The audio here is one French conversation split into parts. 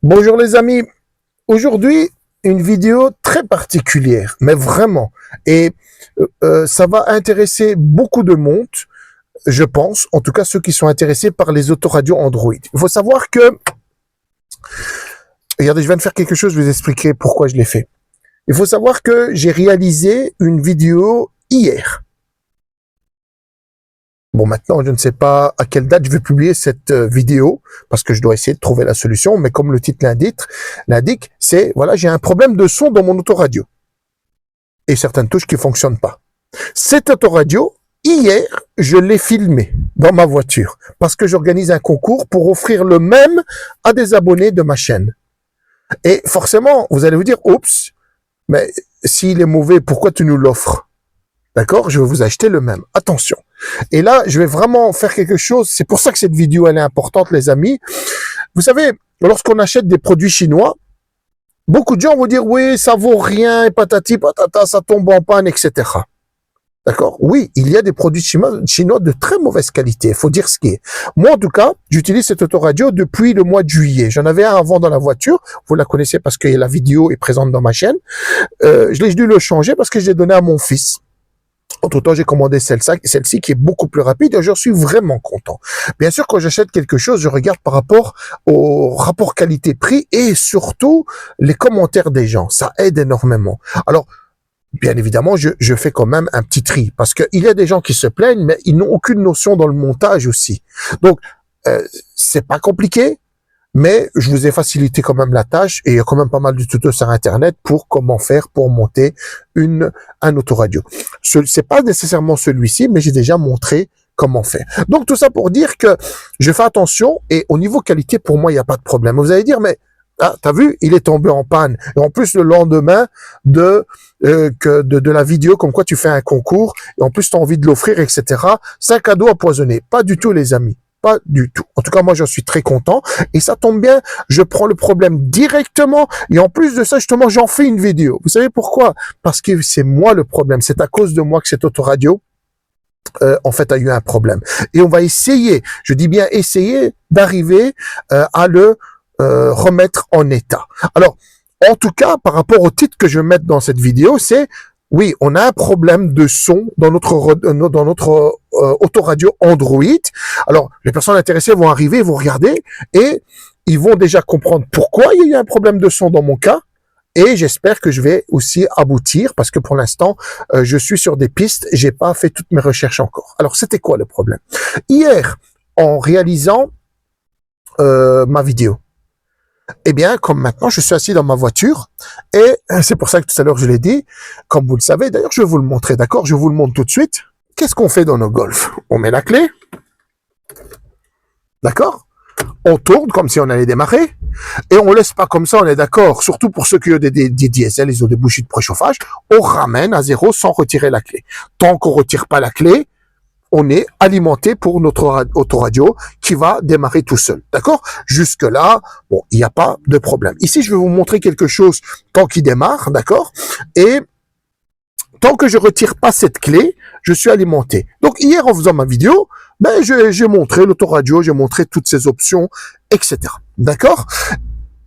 Bonjour les amis, aujourd'hui une vidéo très particulière, mais vraiment, et ça va intéresser beaucoup de monde, je pense, en tout cas ceux qui sont intéressés par les autoradios Android. Il faut savoir que, regardez, je viens de faire quelque chose, je vais vous expliquer pourquoi je l'ai fait. Il faut savoir que j'ai réalisé une vidéo hier. Bon, maintenant, je ne sais pas à quelle date je vais publier cette vidéo, parce que je dois essayer de trouver la solution, mais comme le titre l'indique, c'est, voilà, j'ai un problème de son dans mon autoradio. Et certaines touches qui fonctionnent pas. Cette autoradio, hier, je l'ai filmé dans ma voiture, parce que j'organise un concours pour offrir le même à des abonnés de ma chaîne. Et forcément, vous allez vous dire, oups, mais s'il est mauvais, pourquoi tu nous l'offres? D'accord? Je vais vous acheter le même. Attention. Et là, je vais vraiment faire quelque chose. C'est pour ça que cette vidéo, elle est importante, les amis. Vous savez, lorsqu'on achète des produits chinois, beaucoup de gens vont dire, oui, ça vaut rien, et patati, patata, ça tombe en panne, etc. D'accord? Oui, il y a des produits chinois de très mauvaise qualité. Il faut dire ce qui est. Moi, en tout cas, j'utilise cette autoradio depuis le mois de juillet. J'en avais un avant dans la voiture. Vous la connaissez parce que la vidéo est présente dans ma chaîne. Je l'ai dû le changer parce que je l'ai donné à mon fils. Entre-temps, j'ai commandé celle-ci qui est beaucoup plus rapide et je suis vraiment content. Bien sûr, quand j'achète quelque chose, je regarde par rapport au rapport qualité-prix et surtout les commentaires des gens. Ça aide énormément. Alors, bien évidemment, je fais quand même un petit tri parce qu'il y a des gens qui se plaignent, mais ils n'ont aucune notion dans le montage aussi. Donc, c'est pas compliqué. Mais je vous ai facilité quand même la tâche et il y a quand même pas mal de tutos sur Internet pour comment faire pour monter un autoradio. C'est pas nécessairement celui-ci, mais j'ai déjà montré comment faire. Donc tout ça pour dire que je fais attention et au niveau qualité, pour moi, il n'y a pas de problème. Vous allez dire, mais ah, t'as vu, il est tombé en panne. Et en plus, le lendemain de la vidéo, comme quoi tu fais un concours, et en plus, tu as envie de l'offrir, etc. C'est un cadeau empoisonné. Pas du tout, les amis. Pas du tout. En tout cas, moi, je suis très content. Et ça tombe bien, je prends le problème directement. Et en plus de ça, justement, j'en fais une vidéo. Vous savez pourquoi? Parce que c'est moi le problème. C'est à cause de moi que cette autoradio, en fait, a eu un problème. Et on va essayer, je dis bien essayer, d'arriver à le remettre en état. Alors, en tout cas, par rapport au titre que je vais mettre dans cette vidéo, c'est oui, on a un problème de son dans notre autoradio Android. Alors, les personnes intéressées vont arriver, vont regarder et ils vont déjà comprendre pourquoi il y a un problème de son dans mon cas. Et j'espère que je vais aussi aboutir parce que pour l'instant, je suis sur des pistes. J'ai pas fait toutes mes recherches encore. Alors, c'était quoi le problème? Hier, en réalisant ma vidéo, eh bien, comme maintenant, je suis assis dans ma voiture, et c'est pour ça que tout à l'heure, je l'ai dit, comme vous le savez, d'ailleurs, je vais vous le montrer, d'accord? Je vous le montre tout de suite. Qu'est-ce qu'on fait dans nos golfs? On met la clé, d'accord? On tourne comme si on allait démarrer, et on laisse pas comme ça, on est d'accord, surtout pour ceux qui ont des diesel, ils ont des bougies de préchauffage, on ramène à zéro sans retirer la clé. Tant qu'on retire pas la clé, on est alimenté pour notre autoradio qui va démarrer tout seul. D'accord? Jusque-là, bon, il n'y a pas de problème. Ici, je vais vous montrer quelque chose tant qu'il démarre, d'accord? Et tant que je retire pas cette clé, je suis alimenté. Donc, hier, en faisant ma vidéo, ben, j'ai montré l'autoradio, j'ai montré toutes ces options, etc. D'accord?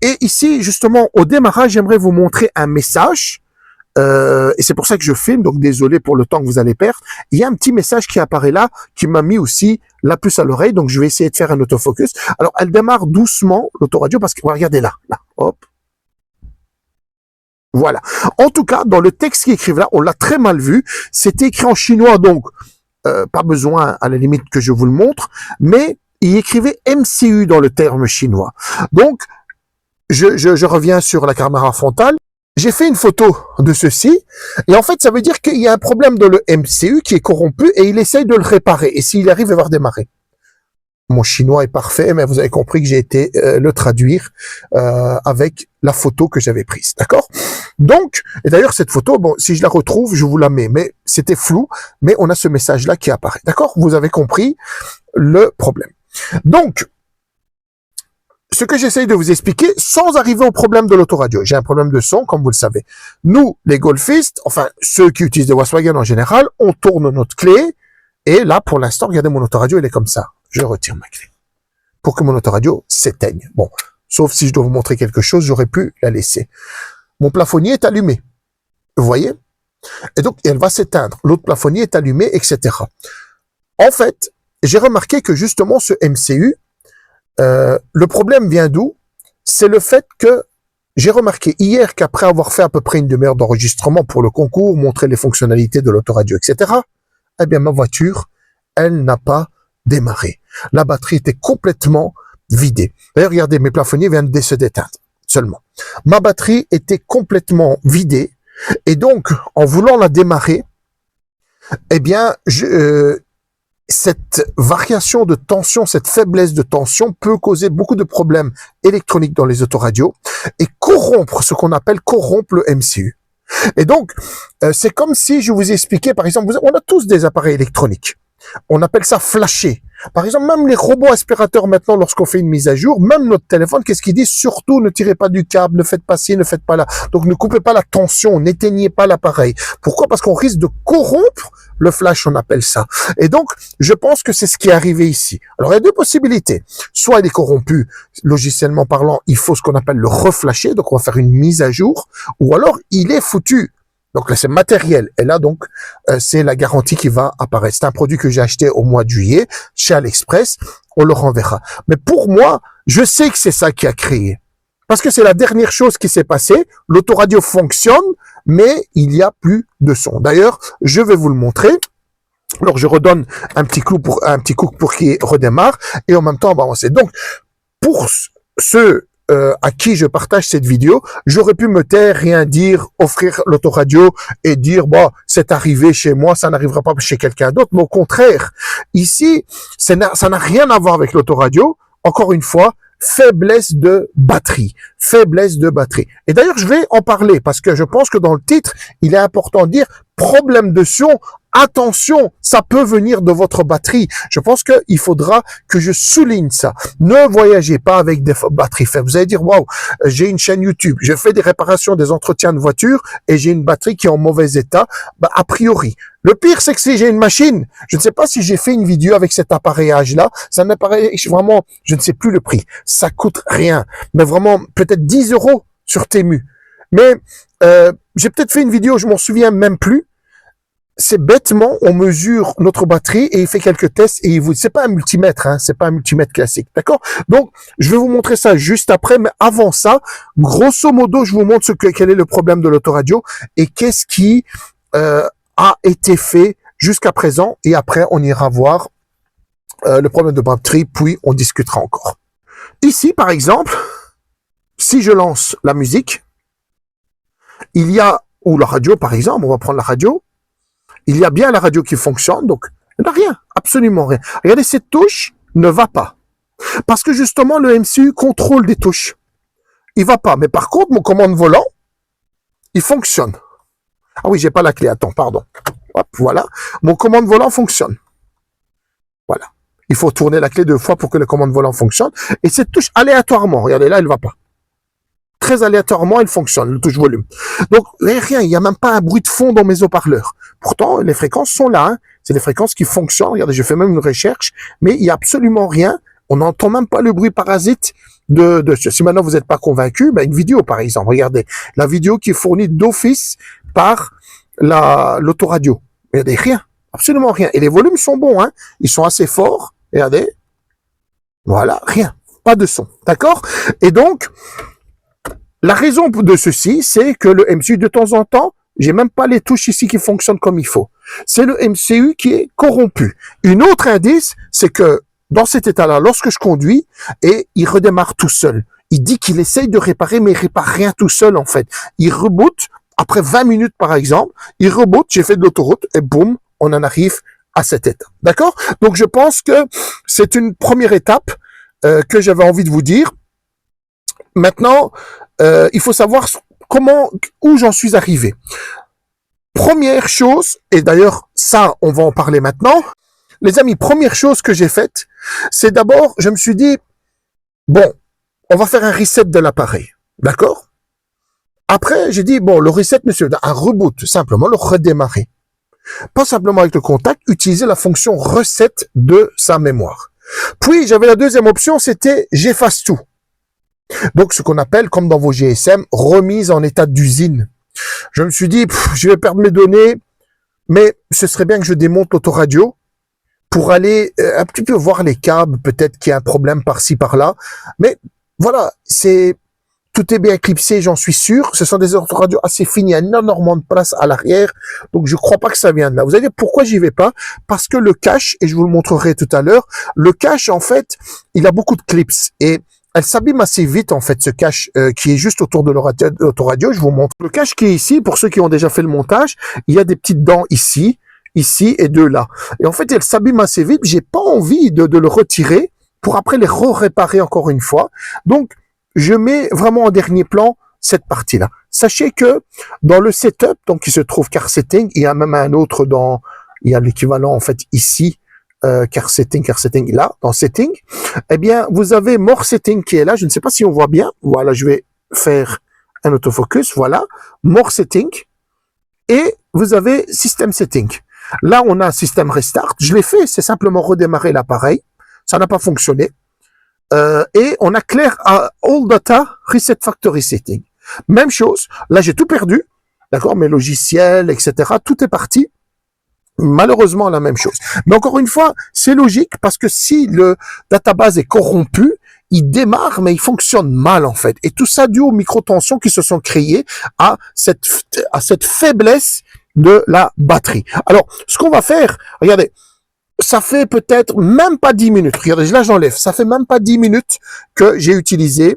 Et ici, justement, au démarrage, j'aimerais vous montrer un message. Et c'est pour ça que je filme, donc désolé pour le temps que vous allez perdre. Il y a un petit message qui apparaît là, qui m'a mis aussi la puce à l'oreille, donc je vais essayer de faire un autofocus. Alors, elle démarre doucement, l'autoradio, parce que, regardez là, hop. Voilà. En tout cas, dans le texte qui écrivent là, on l'a très mal vu. C'était écrit en chinois, donc pas besoin, à la limite, que je vous le montre, mais il écrivait MCU dans le terme chinois. Donc, je reviens sur la caméra frontale. J'ai fait une photo de ceci, et en fait, ça veut dire qu'il y a un problème dans le MCU qui est corrompu, et il essaye de le réparer, et s'il arrive, il va redémarrer. Mon chinois est parfait, mais vous avez compris que j'ai été le traduire avec la photo que j'avais prise, d'accord? Donc, et d'ailleurs, cette photo, bon, si je la retrouve, je vous la mets, mais c'était flou, mais on a ce message-là qui apparaît, d'accord? Vous avez compris le problème. Donc, ce que j'essaye de vous expliquer sans arriver au problème de l'autoradio. J'ai un problème de son, comme vous le savez. Nous, les golfistes, enfin, ceux qui utilisent des Volkswagen en général, on tourne notre clé, et là, pour l'instant, regardez mon autoradio, il est comme ça. Je retire ma clé. Pour que mon autoradio s'éteigne. Bon, Sauf si je dois vous montrer quelque chose, j'aurais pu la laisser. Mon plafonnier est allumé. Vous voyez? Et donc, elle va s'éteindre. L'autre plafonnier est allumé, etc. En fait, j'ai remarqué que justement, ce MCU, le problème vient d'où? C'est le fait que j'ai remarqué hier qu'après avoir fait à peu près une demi-heure d'enregistrement pour le concours, montrer les fonctionnalités de l'autoradio, etc., eh bien, ma voiture, elle n'a pas démarré. La batterie était complètement vidée. D'ailleurs, regardez, mes plafonniers viennent de se déteindre seulement. Ma batterie était complètement vidée et donc, en voulant la démarrer, eh bien, cette variation de tension, cette faiblesse de tension peut causer beaucoup de problèmes électroniques dans les autoradios et corrompre ce qu'on appelle corrompre le MCU. Et donc, c'est comme si je vous expliquais, par exemple, on a tous des appareils électroniques. On appelle ça flasher. Par exemple, même les robots aspirateurs maintenant, lorsqu'on fait une mise à jour, même notre téléphone, qu'est-ce qu'ils disent? Surtout, ne tirez pas du câble, ne faites pas ci, ne faites pas là. Donc, ne coupez pas la tension, n'éteignez pas l'appareil. Pourquoi? Parce qu'on risque de corrompre le flash, on appelle ça. Et donc, je pense que c'est ce qui est arrivé ici. Alors, il y a deux possibilités. Soit il est corrompu, logiciellement parlant, il faut ce qu'on appelle le reflasher, donc on va faire une mise à jour, ou alors il est foutu. Donc là, c'est matériel. Et là, donc, c'est la garantie qui va apparaître. C'est un produit que j'ai acheté au mois de juillet chez AliExpress. On le renverra. Mais pour moi, je sais que c'est ça qui a créé. Parce que c'est la dernière chose qui s'est passée. L'autoradio fonctionne, mais il n'y a plus de son. D'ailleurs, je vais vous le montrer. Alors, je redonne un petit coup pour qu'il redémarre. Et en même temps, on va avancer. Donc, pour ceux à qui je partage cette vidéo, j'aurais pu me taire, rien dire, offrir l'autoradio et dire, bon, c'est arrivé chez moi, ça n'arrivera pas chez quelqu'un d'autre. Mais au contraire, ici, ça n'a rien à voir avec l'autoradio. Encore une fois, faiblesse de batterie. Faiblesse de batterie. Et d'ailleurs, je vais en parler parce que je pense que dans le titre, il est important de dire problème de son. Attention, ça peut venir de votre batterie. Je pense qu'il faudra que je souligne ça. Ne voyagez pas avec des batteries faibles. Vous allez dire, waouh, j'ai une chaîne YouTube, je fais des réparations, des entretiens de voiture et j'ai une batterie qui est en mauvais état. Bah, a priori. Le pire, c'est que si j'ai une machine, je ne sais pas si j'ai fait une vidéo avec cet appareillage-là, ça m'apparaît vraiment, je ne sais plus le prix. Ça coûte rien. Mais vraiment, peut-être 10 € sur Temu. Mais, j'ai peut-être fait une vidéo, je m'en souviens même plus. C'est bêtement, on mesure notre batterie et il fait quelques tests et c'est pas un multimètre, hein, c'est pas un multimètre classique, d'accord? Donc, je vais vous montrer ça juste après, mais avant ça, grosso modo, je vous montre quel est le problème de l'autoradio et qu'est-ce qui a été fait jusqu'à présent et après, on ira voir le problème de batterie, puis on discutera encore. Ici, par exemple, si je lance la musique, il y a, ou la radio, par exemple, on va prendre la radio, il y a bien la radio qui fonctionne, donc il n'y a rien, absolument rien. Regardez, cette touche ne va pas. Parce que justement, le MCU contrôle des touches. Il va pas. Mais par contre, mon commande volant, il fonctionne. Ah oui, j'ai pas la clé. Attends, pardon. Hop, voilà. Mon commande volant fonctionne. Voilà. Il faut tourner la clé 2 fois pour que le commande volant fonctionne. Et cette touche, aléatoirement, regardez là, elle va pas. Très aléatoirement, elle fonctionne, le touche volume. Donc, rien, il n'y a même pas un bruit de fond dans mes haut-parleurs. Pourtant, les fréquences sont là, hein. C'est des fréquences qui fonctionnent. Regardez, je fais même une recherche, mais il n'y a absolument rien. On n'entend même pas le bruit parasite de si maintenant vous n'êtes pas convaincu, ben une vidéo, par exemple. Regardez, la vidéo qui est fournie d'office par l'autoradio. Regardez, rien. Absolument rien. Et les volumes sont bons, hein. Ils sont assez forts. Regardez. Voilà, rien. Pas de son. D'accord? Et donc, la raison de ceci, c'est que le MCU, de temps en temps, j'ai même pas les touches ici qui fonctionnent comme il faut. C'est le MCU qui est corrompu. Une autre indice, c'est que dans cet état-là, lorsque je conduis, et il redémarre tout seul. Il dit qu'il essaye de réparer, mais il répare rien tout seul, en fait. Il reboot, après 20 minutes, par exemple, il reboot, j'ai fait de l'autoroute, et boum, on en arrive à cet état. D'accord? Donc, je pense que c'est une première étape que j'avais envie de vous dire. Maintenant, il faut savoir où j'en suis arrivé. Première chose, et d'ailleurs, ça, on va en parler maintenant. Les amis, première chose que j'ai faite, c'est d'abord, je me suis dit, bon, on va faire un reset de l'appareil. D'accord? Après, j'ai dit, bon, le reset, monsieur, un reboot, simplement le redémarrer. Pas simplement avec le contact, utiliser la fonction reset de sa mémoire. Puis, j'avais la deuxième option, c'était j'efface tout. Donc, ce qu'on appelle, comme dans vos GSM, remise en état d'usine. Je me suis dit, je vais perdre mes données, mais ce serait bien que je démonte l'autoradio pour aller un petit peu voir les câbles, peut-être qu'il y a un problème par-ci, par-là. Mais voilà, tout est bien clipsé, j'en suis sûr. Ce sont des autoradios assez fines, il y a énormément de place à l'arrière, donc je crois pas que ça vienne de là. Vous allez dire pourquoi j'y vais pas? Parce que le cache, et je vous le montrerai tout à l'heure, le cache, en fait, il a beaucoup de clips, et elle s'abîme assez vite, en fait, ce cache qui est juste autour de l'autoradio. Je vous montre. Le cache qui est ici, pour ceux qui ont déjà fait le montage, il y a des petites dents ici et deux là. Et en fait, elle s'abîme assez vite. J'ai pas envie de le retirer pour après les réparer encore une fois. Donc, je mets vraiment en dernier plan cette partie-là. Sachez que dans le setup, donc qui se trouve car setting, il y a même un autre il y a l'équivalent en fait ici, car setting là, dans setting. Eh bien, vous avez more setting qui est là. Je ne sais pas si on voit bien. Voilà, je vais faire un autofocus. Voilà, more setting. Et vous avez system setting. Là, on a un système restart. Je l'ai fait, c'est simplement redémarrer l'appareil. Ça n'a pas fonctionné. Et on a clair à All Data Reset Factory Setting. Même chose. Là, j'ai tout perdu. D'accord? Mes logiciels, etc. Tout est parti. Malheureusement, la même chose. Mais encore une fois, c'est logique parce que si le database est corrompu, il démarre, mais il fonctionne mal, en fait. Et tout ça dû aux microtensions qui se sont créées à cette faiblesse de la batterie. Alors, ce qu'on va faire, regardez, ça fait peut-être même pas 10 minutes. Regardez, là, j'enlève. Ça fait même pas 10 minutes que j'ai utilisé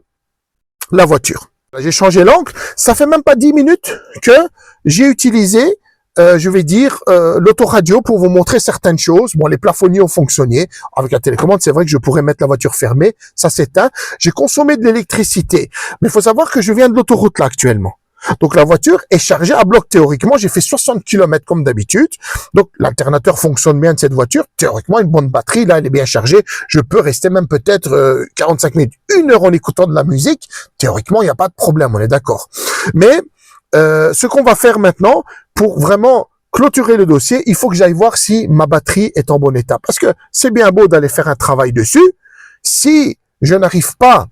la voiture. J'ai changé l'angle. Ça fait même pas 10 minutes que j'ai utilisé je vais dire l'autoradio pour vous montrer certaines choses. Bon, les plafonniers ont fonctionné. Avec la télécommande, c'est vrai que je pourrais mettre la voiture fermée. Ça s'éteint. J'ai consommé de l'électricité. Mais il faut savoir que je viens de l'autoroute là actuellement. Donc la voiture est chargée à bloc. Théoriquement, j'ai fait 60 km comme d'habitude. Donc l'alternateur fonctionne bien de cette voiture. Théoriquement, une bonne batterie, là, elle est bien chargée. Je peux rester même peut-être 45 minutes, 1 heure en écoutant de la musique. Théoriquement, il n'y a pas de problème, on est d'accord. Mais ce qu'on va faire maintenant, pour vraiment clôturer le dossier, il faut que j'aille voir si ma batterie est en bon état. Parce que c'est bien beau d'aller faire un travail dessus. Si je n'arrive pas,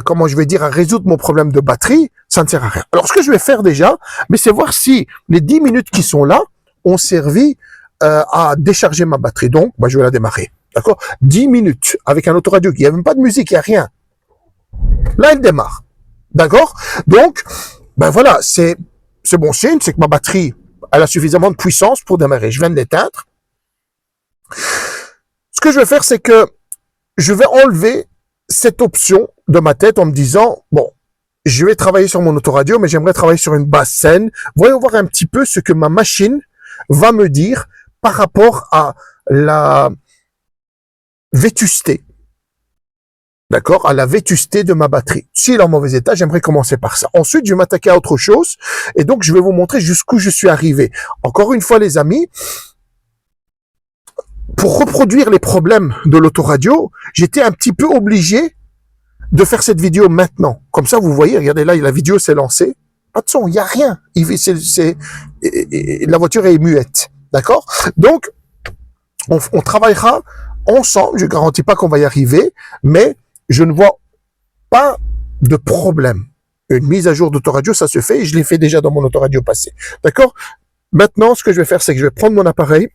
comment je vais dire, à résoudre mon problème de batterie, ça ne sert à rien. Alors, ce que je vais faire déjà, mais c'est voir si les 10 minutes qui sont là ont servi à décharger ma batterie. Donc, je vais la démarrer. D'accord? 10 minutes avec un autoradio. Il n'y a même pas de musique, il n'y a rien. Là, elle démarre. D'accord? Donc, voilà, c'est bon signe, c'est que ma batterie, elle a suffisamment de puissance pour démarrer. Je viens de l'éteindre. Ce que je vais faire, c'est que je vais enlever cette option de ma tête en me disant, bon, je vais travailler sur mon autoradio, mais j'aimerais travailler sur une basse scène. Voyons voir un petit peu ce que ma machine va me dire par rapport à la vétusté. D'accord, à la vétusté de ma batterie. S'il est en mauvais état, j'aimerais commencer par ça. Ensuite, je vais m'attaquer à autre chose et donc je vais vous montrer jusqu'où je suis arrivé. Encore une fois, les amis, pour reproduire les problèmes de l'autoradio, j'étais un petit peu obligé de faire cette vidéo maintenant. Comme ça, vous voyez, regardez là, la vidéo s'est lancée. Pas de son, il n'y a rien. La voiture est muette. D'accord? Donc, on travaillera ensemble. Je ne garantis pas qu'on va y arriver, mais je ne vois pas de problème. Une mise à jour d'autoradio, ça se fait et je l'ai fait déjà dans mon autoradio passé. D'accord? Maintenant, ce que je vais faire, c'est que je vais prendre mon appareil,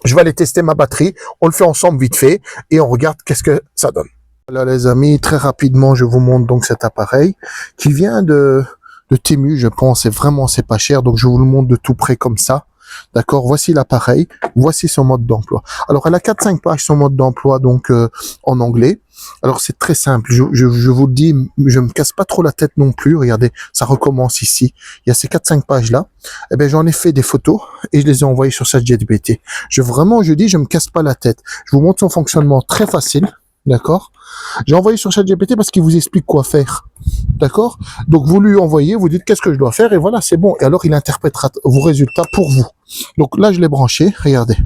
je vais aller tester ma batterie, on le fait ensemble vite fait et on regarde qu'est-ce que ça donne. Voilà les amis, très rapidement, je vous montre donc cet appareil qui vient de Temu, je pense, et vraiment c'est pas cher, donc je vous le montre de tout près comme ça. D'accord, voici l'appareil, voici son mode d'emploi. Alors, elle a 4-5 pages son mode d'emploi, donc en anglais. Alors, c'est très simple, je vous le dis, je me casse pas trop la tête non plus. Regardez, ça recommence ici. Il y a ces 4-5 pages-là. Eh ben, j'en ai fait des photos et je les ai envoyées sur ChatGPT. Je me casse pas la tête. Je vous montre son fonctionnement très facile. D'accord? J'ai envoyé sur ChatGPT parce qu'il vous explique quoi faire. D'accord? Donc, vous lui envoyez, vous dites qu'est-ce que je dois faire et voilà, c'est bon. Et alors, il interprétera vos résultats pour vous. Donc là, je l'ai branché. Regardez.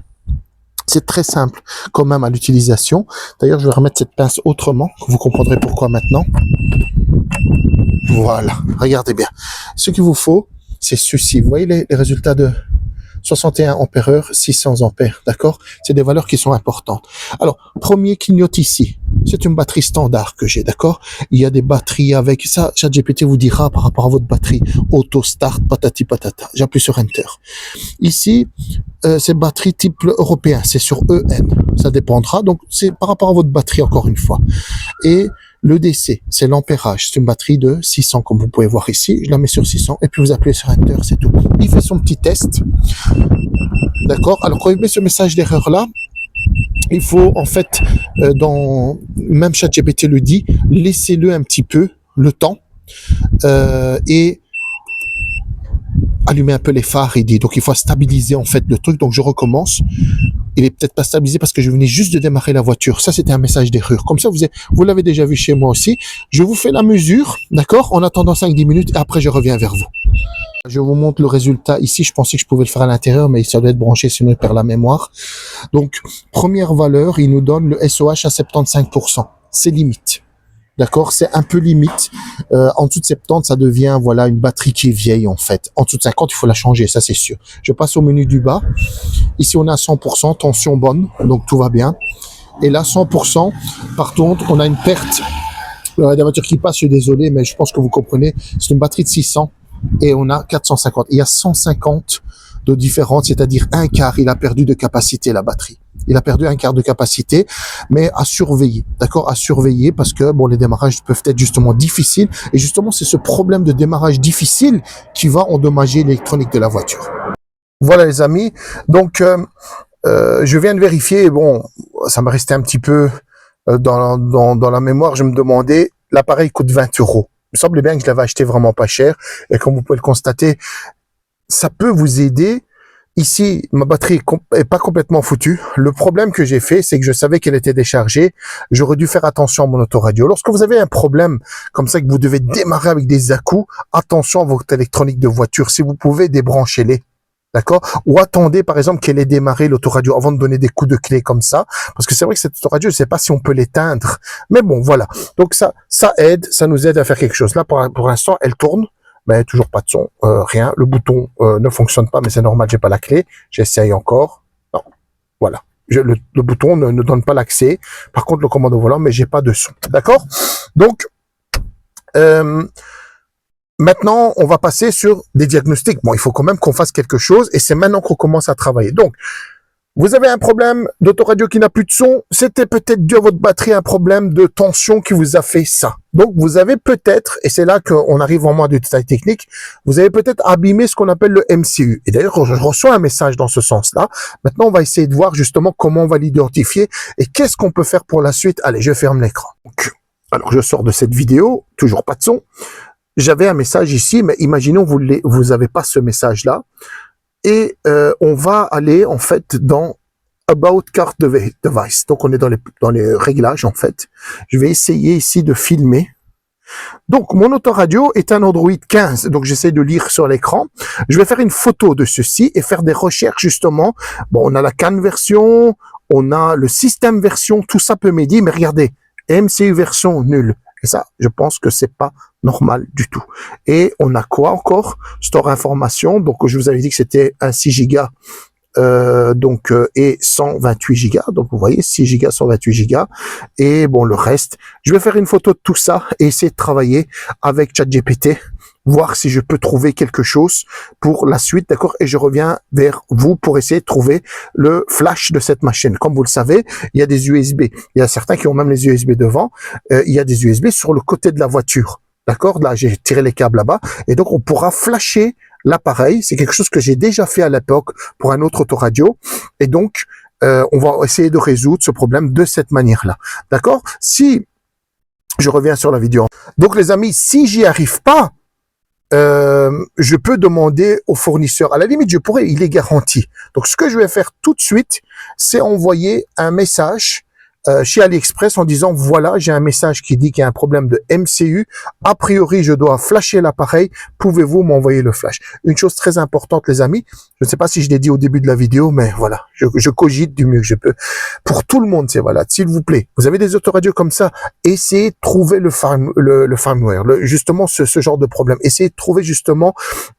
C'est très simple quand même à l'utilisation. D'ailleurs, je vais remettre cette pince autrement. Vous comprendrez pourquoi maintenant. Voilà. Regardez bien. Ce qu'il vous faut, c'est ceci. Vous voyez les résultats de 61 ampères-heure, 600 ampères, d'accord? C'est des valeurs qui sont importantes. Alors, premier clignote ici, c'est une batterie standard que j'ai, d'accord? Il y a des batteries avec ça, ChatGPT vous dira par rapport à votre batterie, auto start, patati patata. J'appuie sur Enter. Ici, c'est batterie type européen, c'est sur EN, ça dépendra, donc c'est par rapport à votre batterie encore une fois. Et le DC, c'est l'ampérage, c'est une batterie de 600 comme vous pouvez voir ici, je la mets sur 600 et puis vous appuyez sur Enter, c'est tout. Il fait son petit test, d'accord? Alors quand il met ce message d'erreur là, il faut en fait, même ChatGPT le dit, laissez-le un petit peu, le temps, et allumer un peu les phares, il dit. Donc il faut stabiliser en fait le truc, donc je recommence. Il est peut-être pas stabilisé parce que je venais juste de démarrer la voiture. Ça, c'était un message d'erreur. Comme ça, vous l'avez déjà vu chez moi aussi. Je vous fais la mesure, d'accord? En attendant 5-10 minutes et après, je reviens vers vous. Je vous montre le résultat ici. Je pensais que je pouvais le faire à l'intérieur, mais ça doit être branché, sinon il perd la mémoire. Donc, première valeur, il nous donne le SOH à 75%. C'est limite. D'accord, c'est un peu limite. En dessous de 70, ça devient voilà une batterie qui est vieille en fait. En dessous de 50, il faut la changer, ça c'est sûr. Je passe au menu du bas. Ici, on a 100%, tension bonne, donc tout va bien. Et là, 100%, par contre, on a une perte. Il y a des voitures qui passent, je suis désolé, mais je pense que vous comprenez. C'est une batterie de 600 et on a 450. Il y a 150 de différence, c'est-à-dire un quart, il a perdu de capacité la batterie. Il a perdu un quart de capacité, mais à surveiller, d'accord, à surveiller parce que bon, les démarrages peuvent être justement difficiles et justement c'est ce problème de démarrage difficile qui va endommager l'électronique de la voiture. Voilà les amis, donc je viens de vérifier, bon, ça me restait un petit peu dans la mémoire, je me demandais, l'appareil coûte 20 euros. Il me semblait bien que je l'avais acheté vraiment pas cher et comme vous pouvez le constater, ça peut vous aider. Ici, ma batterie est pas complètement foutue. Le problème que j'ai fait, c'est que je savais qu'elle était déchargée. J'aurais dû faire attention à mon autoradio. Lorsque vous avez un problème comme ça, que vous devez démarrer avec des à-coups, attention à votre électronique de voiture. Si vous pouvez, débranchez-les. D'accord? Ou attendez, par exemple, qu'elle ait démarré l'autoradio avant de donner des coups de clé comme ça. Parce que c'est vrai que cette autoradio, je sais pas si on peut l'éteindre. Mais bon, voilà. Donc ça aide, ça nous aide à faire quelque chose. Là, pour l'instant, elle tourne. Mais toujours pas de son, rien. Le bouton ne fonctionne pas, mais c'est normal, j'ai pas la clé. J'essaye encore. Non, voilà. Le bouton ne donne pas l'accès. Par contre, le commande au volant, mais j'ai pas de son. D'accord? Donc, maintenant, on va passer sur des diagnostics. Bon, il faut quand même qu'on fasse quelque chose, et c'est maintenant qu'on commence à travailler. Donc, vous avez un problème d'autoradio qui n'a plus de son, c'était peut-être dû à votre batterie, un problème de tension qui vous a fait ça. Donc, vous avez peut-être, et c'est là qu'on arrive vraiment à des détails techniques, vous avez peut-être abîmé ce qu'on appelle le MCU. Et d'ailleurs, je reçois un message dans ce sens-là. Maintenant, on va essayer de voir justement comment on va l'identifier et qu'est-ce qu'on peut faire pour la suite. Allez, je ferme l'écran. Alors, je sors de cette vidéo, toujours pas de son. J'avais un message ici, mais imaginons vous avez pas ce message-là. Et on va aller en fait dans About Car Device. Donc on est dans les réglages en fait. Je vais essayer ici de filmer. Donc mon autoradio est un Android 15. Donc j'essaie de lire sur l'écran. Je vais faire une photo de ceci et faire des recherches justement. Bon, on a la CAN version, on a le système version, tout ça peut m'aider. Mais regardez, MCU version nul. Et ça, je pense que c'est pas normal du tout. Et on a quoi encore? Store information. Donc, je vous avais dit que c'était un 6 Go, et 128 Go. Donc, vous voyez, 6 Go, 128 Go. Et bon, le reste, je vais faire une photo de tout ça et essayer de travailler avec ChatGPT, voir si je peux trouver quelque chose pour la suite, d'accord? Et je reviens vers vous pour essayer de trouver le flash de cette machine. Comme vous le savez, il y a des USB. Il y a certains qui ont même les USB devant. Il y a des USB sur le côté de la voiture. D'accord? Là, j'ai tiré les câbles là-bas. Et donc, on pourra flasher l'appareil. C'est quelque chose que j'ai déjà fait à l'époque pour un autre autoradio. Et donc, on va essayer de résoudre ce problème de cette manière-là. D'accord? Si je reviens sur la vidéo. Donc, les amis, si j'y arrive pas, je peux demander au fournisseur. À la limite, je pourrais, il est garanti. Donc, ce que je vais faire tout de suite, c'est envoyer un message chez AliExpress en disant, voilà, j'ai un message qui dit qu'il y a un problème de MCU. A priori, je dois flasher l'appareil. Pouvez-vous m'envoyer le flash? Une chose très importante, les amis. Je ne sais pas si je l'ai dit au début de la vidéo, mais voilà. je cogite du mieux que je peux. Pour tout le monde, c'est valable. S'il vous plaît, vous avez des autoradios comme ça, essayez de trouver le firmware, justement ce genre de problème. Essayez de trouver justement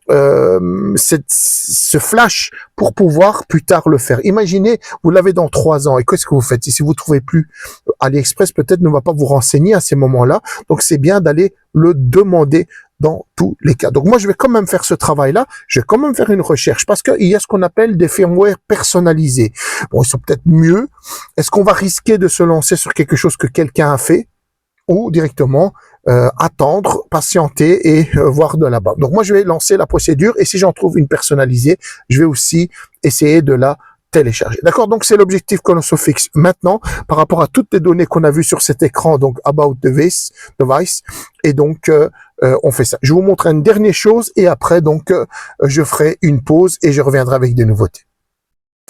ce flash pour pouvoir plus tard le faire. Imaginez, vous l'avez dans 3 ans et qu'est-ce que vous faites? Et si vous trouvez plus, AliExpress peut-être ne va pas vous renseigner à ces moments-là. Donc c'est bien d'aller le demander dans tous les cas. Donc moi je vais quand même faire ce travail-là, je vais quand même faire une recherche parce qu'il y a ce qu'on appelle des firmware personnalisés. Bon, ils sont peut-être mieux. Est-ce qu'on va risquer de se lancer sur quelque chose que quelqu'un a fait ou directement attendre, patienter et voir de là-bas. Donc moi je vais lancer la procédure et si j'en trouve une personnalisée, je vais aussi essayer de la télécharger. D'accord? Donc c'est l'objectif que l'on se fixe maintenant par rapport à toutes les données qu'on a vues sur cet écran, donc About Device, et donc on fait ça. Je vous montre une dernière chose et après donc je ferai une pause et je reviendrai avec des nouveautés.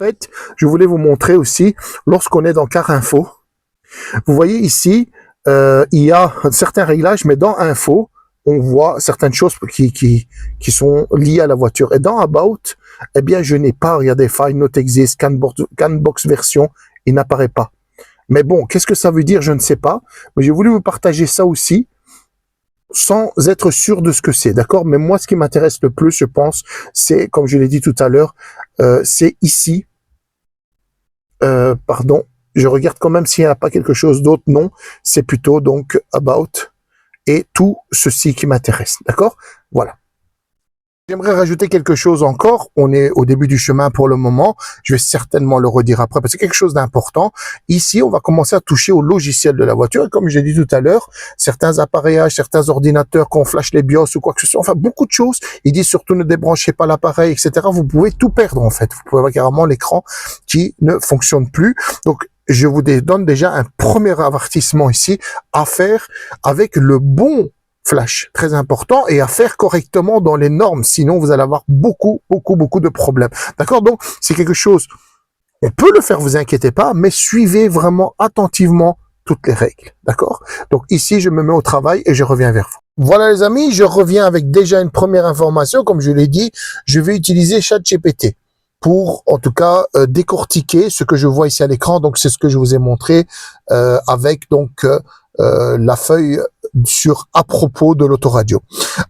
En fait, je voulais vous montrer aussi lorsqu'on est dans Car Info. Vous voyez ici, il y a certains réglages, mais dans Info, on voit certaines choses qui sont liées à la voiture. Et dans About, eh bien, je n'ai pas, regardez, File Not Exist, Canbox version, il n'apparaît pas. Mais bon, qu'est-ce que ça veut dire, je ne sais pas. Mais j'ai voulu vous partager ça aussi, sans être sûr de ce que c'est, d'accord? Mais moi, ce qui m'intéresse le plus, je pense, c'est, comme je l'ai dit tout à l'heure, c'est ici, pardon, je regarde quand même s'il n'y a pas quelque chose d'autre, non, c'est plutôt donc About et tout ceci qui m'intéresse, d'accord? Voilà. J'aimerais rajouter quelque chose encore. On est au début du chemin pour le moment. Je vais certainement le redire après parce que c'est quelque chose d'important. Ici, on va commencer à toucher au logiciel de la voiture. Et comme j'ai dit tout à l'heure, certains appareillages, certains ordinateurs, qu'on flash les BIOS ou quoi que ce soit, enfin beaucoup de choses. Ils disent surtout ne débranchez pas l'appareil, etc. Vous pouvez tout perdre en fait. Vous pouvez avoir carrément l'écran qui ne fonctionne plus. Donc, je vous donne déjà un premier avertissement ici à faire avec le bon flash, très important, et à faire correctement dans les normes, sinon vous allez avoir beaucoup de problèmes. D'accord? Donc, c'est quelque chose, on peut le faire, vous inquiétez pas, mais suivez vraiment attentivement toutes les règles. D'accord? Donc ici, je me mets au travail et je reviens vers vous. Voilà les amis, je reviens avec déjà une première information. Comme je l'ai dit, je vais utiliser ChatGPT pour, en tout cas, décortiquer ce que je vois ici à l'écran. Donc, c'est ce que je vous ai montré avec donc la feuille sur à propos de l'autoradio.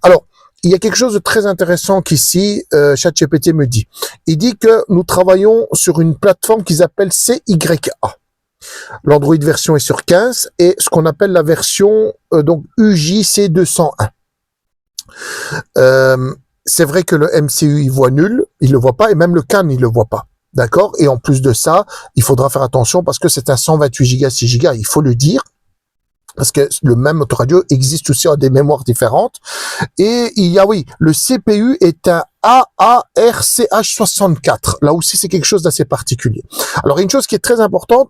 Alors, il y a quelque chose de très intéressant qu'ici, ChatGPT me dit. Il dit que nous travaillons sur une plateforme qu'ils appellent CYA. L'Android version est sur 15 et ce qu'on appelle la version donc UJC 201. C'est vrai que le MCU il voit nul, il le voit pas et même le CAN il le voit pas. D'accord? Et en plus de ça, il faudra faire attention parce que c'est un 128 Go 6 Go, il faut le dire. Parce que le même autoradio existe aussi à des mémoires différentes. Et il y a, oui, le CPU est un AARCH64. Là aussi, c'est quelque chose d'assez particulier. Alors, une chose qui est très importante,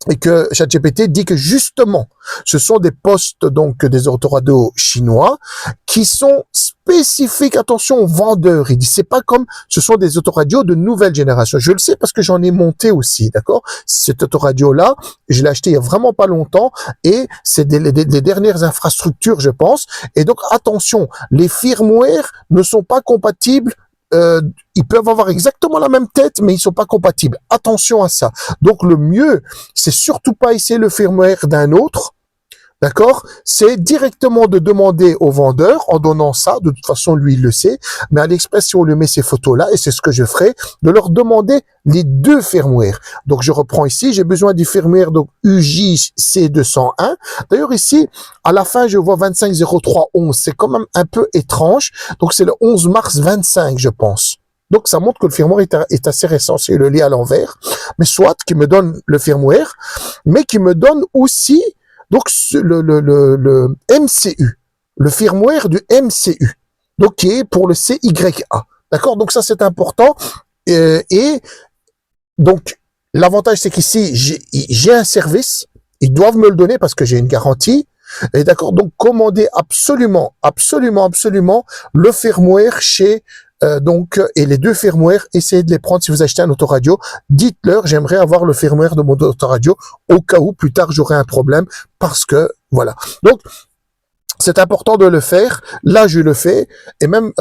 et que ChatGPT dit que justement, ce sont des postes donc des autoradios chinois qui sont spécifiques, attention, aux vendeurs. Il dit c'est pas comme ce sont des autoradios de nouvelle génération. Je le sais parce que j'en ai monté aussi, d'accord? Cet autoradio-là, je l'ai acheté il y a vraiment pas longtemps et c'est des dernières infrastructures, je pense. Et donc attention, les firmware ne sont pas compatibles. Ils peuvent avoir exactement la même tête, mais ils sont pas compatibles. Attention à ça. Donc le mieux, c'est surtout pas essayer le firmware d'un autre. D'accord? C'est directement de demander au vendeur, en donnant ça, de toute façon, lui, il le sait, mais à l'Express, si on lui met ces photos-là, et c'est ce que je ferai, de leur demander les deux firmware. Donc, je reprends ici, j'ai besoin du firmware, donc, UJC 201. D'ailleurs, ici, à la fin, je vois 250311. C'est quand même un peu étrange. Donc, c'est le 11 mars 25, je pense. Donc, ça montre que le firmware est assez récent. C'est le lien à l'envers. Mais soit, qui me donne le firmware, mais qui me donne aussi donc le MCU, le firmware du MCU, donc qui est pour le CYA. D'accord? Donc ça c'est important. Et donc l'avantage c'est qu'ici j'ai un service, ils doivent me le donner parce que j'ai une garantie. Et d'accord? Donc commandez absolument le firmware chez donc, et les deux firmware, essayez de les prendre si vous achetez un autoradio. Dites-leur, j'aimerais avoir le firmware de mon autoradio au cas où plus tard j'aurai un problème parce que, voilà. Donc, c'est important de le faire. Là, je le fais. Et même,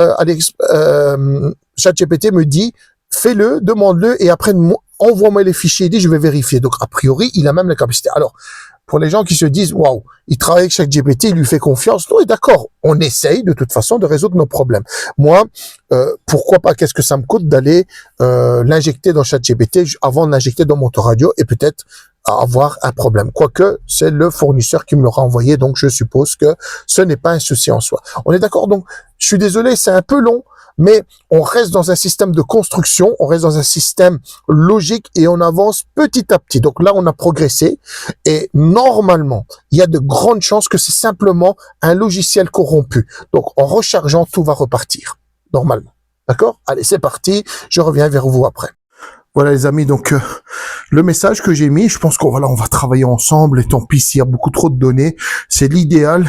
ChatGPT me dit, fais-le, demande-le et après, envoie-moi les fichiers, dit, je vais vérifier. Donc, a priori, il a même la capacité. Alors, pour les gens qui se disent, waouh, il travaille avec ChatGPT, il lui fait confiance. Oui, d'accord. On essaye, de toute façon, de résoudre nos problèmes. Moi, pourquoi pas, qu'est-ce que ça me coûte d'aller, l'injecter dans ChatGPT avant de l'injecter dans mon autoradio et peut-être avoir un problème. Quoique, c'est le fournisseur qui me l'aura envoyé, donc je suppose que ce n'est pas un souci en soi. On est d'accord? Donc, je suis désolé, c'est un peu long, mais on reste dans un système de construction, on reste dans un système logique et on avance petit à petit. Donc là, on a progressé et normalement, il y a de grandes chances que c'est simplement un logiciel corrompu. Donc, en rechargeant, tout va repartir, normalement. D'accord? Allez, c'est parti, je reviens vers vous après. Voilà les amis, donc le message que j'ai mis, je pense qu'on on va travailler ensemble, et tant pis s'il y a beaucoup trop de données, c'est l'idéal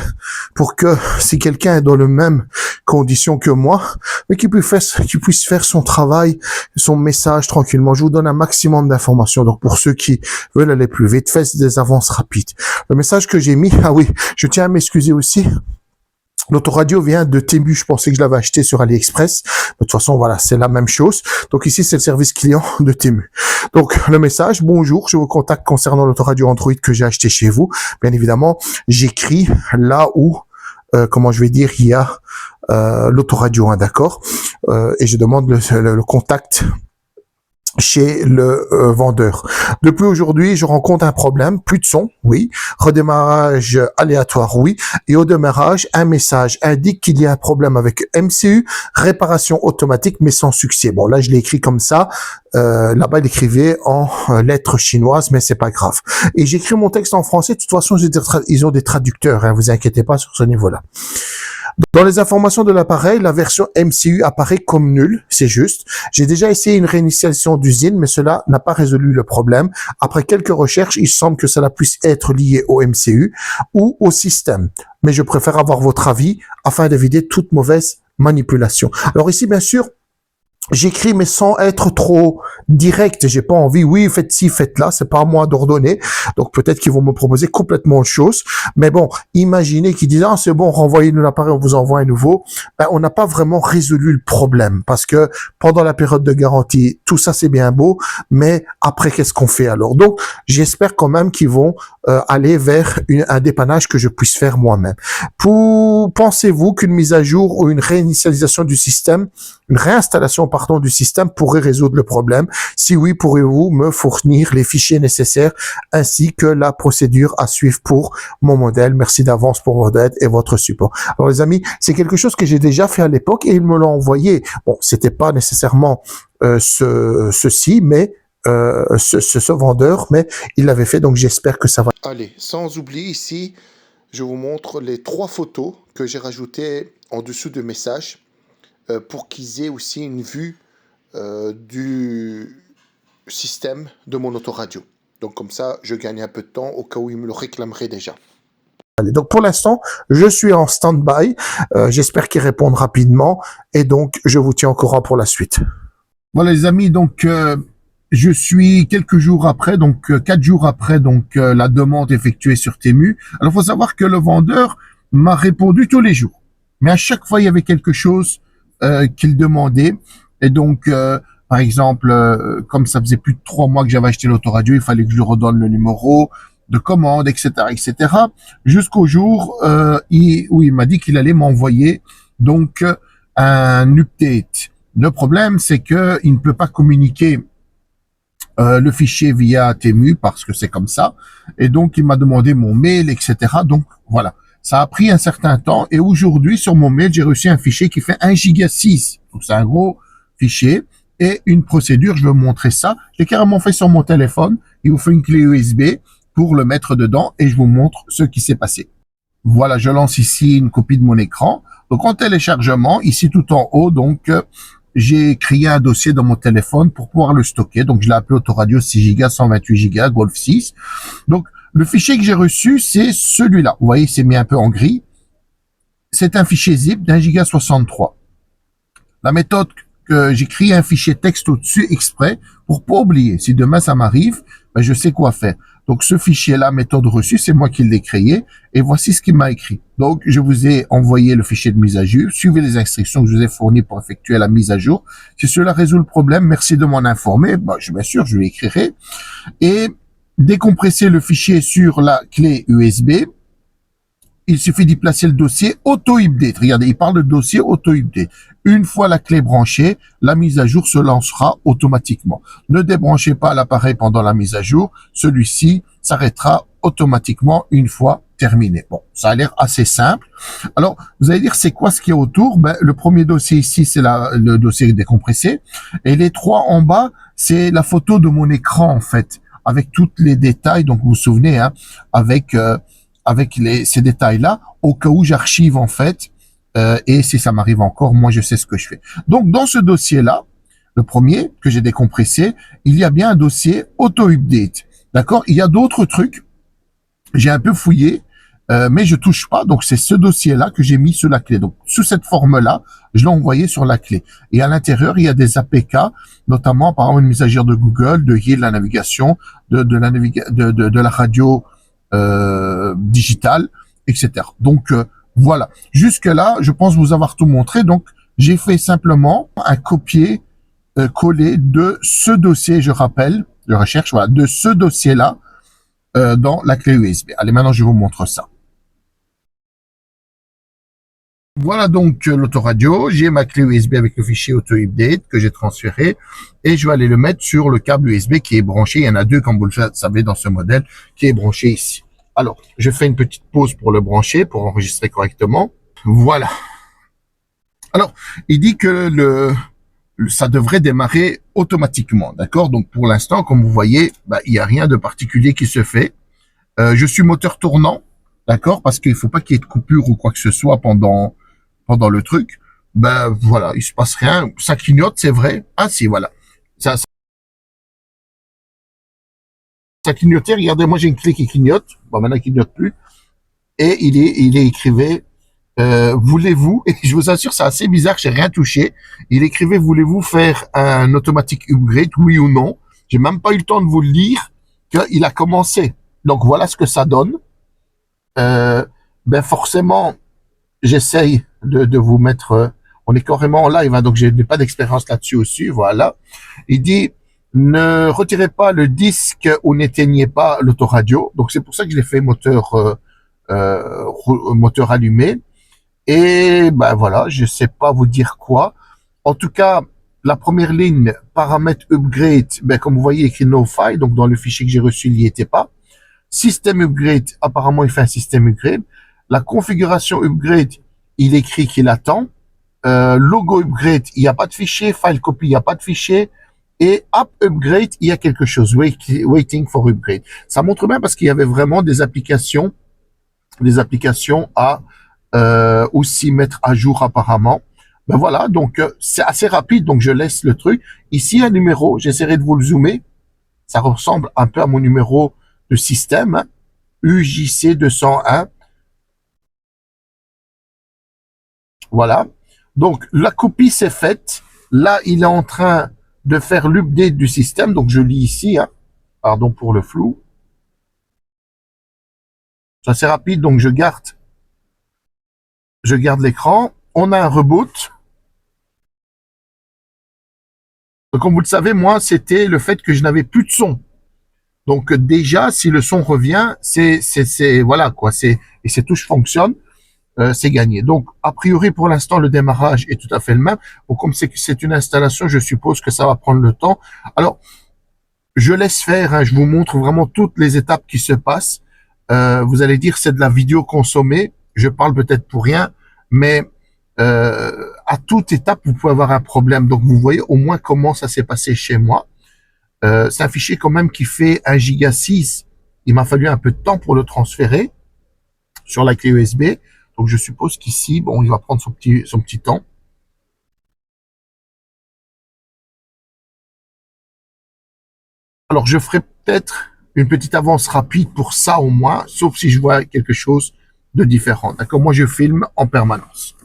pour que si quelqu'un est dans le même condition que moi, mais qu'il puisse faire son travail, son message tranquillement. Je vous donne un maximum d'informations, donc pour ceux qui veulent aller plus vite, faites des avances rapides. Le message que j'ai mis, ah oui, je tiens à m'excuser aussi. L'autoradio vient de Temu, je pensais que je l'avais acheté sur AliExpress. De toute façon, voilà, c'est la même chose. Donc ici, c'est le service client de Temu. Donc le message, bonjour, je vous contacte concernant l'autoradio Android que j'ai acheté chez vous. Bien évidemment, j'écris là où, comment je vais dire, il y a l'autoradio, hein, d'accord, et je demande le contact chez le vendeur. Depuis aujourd'hui, je rencontre un problème, plus de son, oui, redémarrage aléatoire, oui, et au démarrage, un message indique qu'il y a un problème avec MCU, réparation automatique, mais sans succès. Bon, là, je l'ai écrit comme ça, là-bas, il écrivait en lettres chinoises, mais c'est pas grave. Et j'écris mon texte en français, de toute façon, ils ont des traducteurs, hein, vous inquiétez pas sur ce niveau-là. Dans les informations de l'appareil, la version MCU apparaît comme nulle, c'est juste. J'ai déjà essayé une réinitialisation d'usine, mais cela n'a pas résolu le problème. Après quelques recherches, il semble que cela puisse être lié au MCU ou au système. Mais je préfère avoir votre avis afin d'éviter toute mauvaise manipulation. Alors ici, bien sûr, j'écris mais sans être trop direct. J'ai pas envie, oui, faites ci, faites là. C'est pas à moi d'ordonner. Donc peut-être qu'ils vont me proposer complètement autre chose. Mais bon, imaginez qu'ils disent, ah, c'est bon, renvoyez-nous l'appareil, on vous envoie un nouveau. Ben, on n'a pas vraiment résolu le problème parce que pendant la période de garantie, tout ça c'est bien beau. Mais après, qu'est-ce qu'on fait alors? Donc, j'espère quand même qu'ils vont aller vers un dépannage que je puisse faire moi-même. Pensez-vous qu'une mise à jour ou une réinitialisation du système, une réinstallation, pardon, du système pourrait résoudre le problème? Si oui, pourriez-vous me fournir les fichiers nécessaires ainsi que la procédure à suivre pour mon modèle? Merci d'avance pour votre aide et votre support. Alors les amis, c'est quelque chose que j'ai déjà fait à l'époque et ils me l'ont envoyé. Bon, c'était pas nécessairement ceci, mais ce vendeur, mais il l'avait fait, donc j'espère que ça va. Allez, sans oublier ici, je vous montre les 3 photos que j'ai rajoutées en dessous de message pour qu'ils aient aussi une vue du système de mon autoradio. Donc comme ça, je gagne un peu de temps au cas où ils me le réclameraient déjà. Allez, donc pour l'instant, je suis en stand-by. J'espère qu'ils répondent rapidement et donc je vous tiens au courant pour la suite. Voilà les amis, donc je suis quelques jours après, donc 4 jours après donc la demande effectuée sur Temu. Alors, il faut savoir que le vendeur m'a répondu tous les jours. Mais à chaque fois, il y avait quelque chose qu'il demandait. Et donc, par exemple, comme ça faisait plus de 3 mois que j'avais acheté l'autoradio, il fallait que je lui redonne le numéro de commande, etc., etc. Jusqu'au jour où il m'a dit qu'il allait m'envoyer donc un update. Le problème, c'est que il ne peut pas communiquer le fichier via Temu parce que c'est comme ça. Et donc, il m'a demandé mon mail, etc. Donc, voilà. Ça a pris un certain temps. Et aujourd'hui, sur mon mail, j'ai reçu un fichier qui fait 1 giga 6. Donc, c'est un gros fichier. Et une procédure, je vais vous montrer ça. J'ai carrément fait sur mon téléphone. Il vous fait une clé USB pour le mettre dedans et je vous montre ce qui s'est passé. Voilà, je lance ici une copie de mon écran. Donc, en téléchargement, ici tout en haut, donc, j'ai créé un dossier dans mon téléphone pour pouvoir le stocker. Donc, je l'ai appelé Autoradio 6 Go, 128 Go, Golf 6. Donc, le fichier que j'ai reçu, c'est celui-là. Vous voyez, c'est mis un peu en gris. C'est un fichier zip d'1 giga 63. La méthode que j'ai créé un fichier texte au-dessus exprès pour pas oublier. Si demain ça m'arrive, ben, je sais quoi faire. Donc ce fichier-là, méthode reçue, c'est moi qui l'ai créé et voici ce qu'il m'a écrit. Donc je vous ai envoyé le fichier de mise à jour, suivez les instructions que je vous ai fournies pour effectuer la mise à jour. Si cela résout le problème, merci de m'en informer. Bien sûr, je l'écrirai. Et décompresser le fichier sur la clé USB. Il suffit d'y placer le dossier auto-update. Regardez, il parle de dossier auto-update. Une fois la clé branchée, la mise à jour se lancera automatiquement. Ne débranchez pas l'appareil pendant la mise à jour. Celui-ci s'arrêtera automatiquement une fois terminé. Bon, ça a l'air assez simple. Alors, vous allez dire, c'est quoi ce qu'il y a autour? Le premier dossier ici, c'est le dossier décompressé. Et les trois en bas, c'est la photo de mon écran, en fait, avec tous les détails. Donc, vous vous souvenez, hein, avec ces détails-là, au cas où j'archive en fait, et si ça m'arrive encore, moi je sais ce que je fais. Donc dans ce dossier-là, le premier que j'ai décompressé, il y a bien un dossier auto-update. D'accord? Il y a d'autres trucs, j'ai un peu fouillé, mais je touche pas. Donc c'est ce dossier-là que j'ai mis sur la clé. Donc sous cette forme-là, je l'ai envoyé sur la clé. Et à l'intérieur, il y a des APK, notamment par exemple une mise à jour de Google, de la navigation, de la radio digital, etc. Donc voilà. Jusque-là, je pense vous avoir tout montré. Donc j'ai fait simplement un copier-coller de ce dossier, je rappelle, de recherche, voilà, de ce dossier-là dans la clé USB. Allez, maintenant je vous montre ça. Voilà donc l'autoradio. J'ai ma clé USB avec le fichier auto-update que j'ai transféré et je vais aller le mettre sur le câble USB qui est branché. Il y en a deux, comme vous le savez, dans ce modèle, qui est branché ici. Alors, je fais une petite pause pour le brancher, pour enregistrer correctement. Voilà. Alors, il dit que ça devrait démarrer automatiquement, d'accord? Donc, pour l'instant, comme vous voyez, il n'y a rien de particulier qui se fait. Je suis moteur tournant, d'accord? Parce qu'il ne faut pas qu'il y ait de coupure ou quoi que ce soit pendant le truc. Voilà, il se passe rien. Ça clignote, c'est vrai. Ah si, voilà. Ça clignotait. Regardez, moi j'ai une clé qui clignote. Bon, maintenant il clignote plus. Et il est écrivé voulez-vous, et je vous assure, c'est assez bizarre, j'ai rien touché. Il écrivait, voulez-vous faire un automatique upgrade, oui ou non? J'ai même pas eu le temps de vous le lire, qu'il a commencé. Donc voilà ce que ça donne. Forcément, j'essaye de vous mettre, on est carrément en live, hein, donc je n'ai pas d'expérience là-dessus aussi, voilà. Il dit, ne retirez pas le disque ou n'éteignez pas l'autoradio. Donc c'est pour ça que je l'ai fait moteur allumé. Et voilà, je sais pas vous dire quoi. En tout cas, la première ligne, paramètres upgrade, comme vous voyez, écrit no file, donc dans le fichier que j'ai reçu, il n'y était pas. Système upgrade, apparemment, il fait un système upgrade. La configuration upgrade, il écrit qu'il attend. Logo upgrade, il n'y a pas de fichier. File copy, il n'y a pas de fichier. Et app upgrade, il y a quelque chose. Waiting for upgrade. Ça montre bien parce qu'il y avait vraiment des applications à aussi mettre à jour apparemment. Voilà, donc c'est assez rapide, donc je laisse le truc. Ici, un numéro, j'essaierai de vous le zoomer. Ça ressemble un peu à mon numéro de système, hein, UJC 201. Voilà. Donc, la copie s'est faite. Là, il est en train de faire l'update du système. Donc, je lis ici. Hein. Pardon pour le flou. C'est assez rapide, donc je garde l'écran. On a un reboot. Donc, comme vous le savez, moi, c'était le fait que je n'avais plus de son. Donc déjà, si le son revient, c'est voilà quoi, et ces touches fonctionnent, c'est gagné. Donc a priori pour l'instant le démarrage est tout à fait le même. Bon, comme c'est une installation, je suppose que ça va prendre le temps. Alors je laisse faire, hein, je vous montre vraiment toutes les étapes qui se passent. Vous allez dire c'est de la vidéo consommée. Je parle peut-être pour rien, mais à toute étape vous pouvez avoir un problème. Donc vous voyez au moins comment ça s'est passé chez moi. C'est un fichier quand même qui fait 1 giga 6. Il m'a fallu un peu de temps pour le transférer sur la clé USB. Donc je suppose qu'ici, bon, il va prendre son petit temps. Alors je ferai peut-être une petite avance rapide pour ça au moins, sauf si je vois quelque chose de différent. D'accord? Moi je filme en permanence.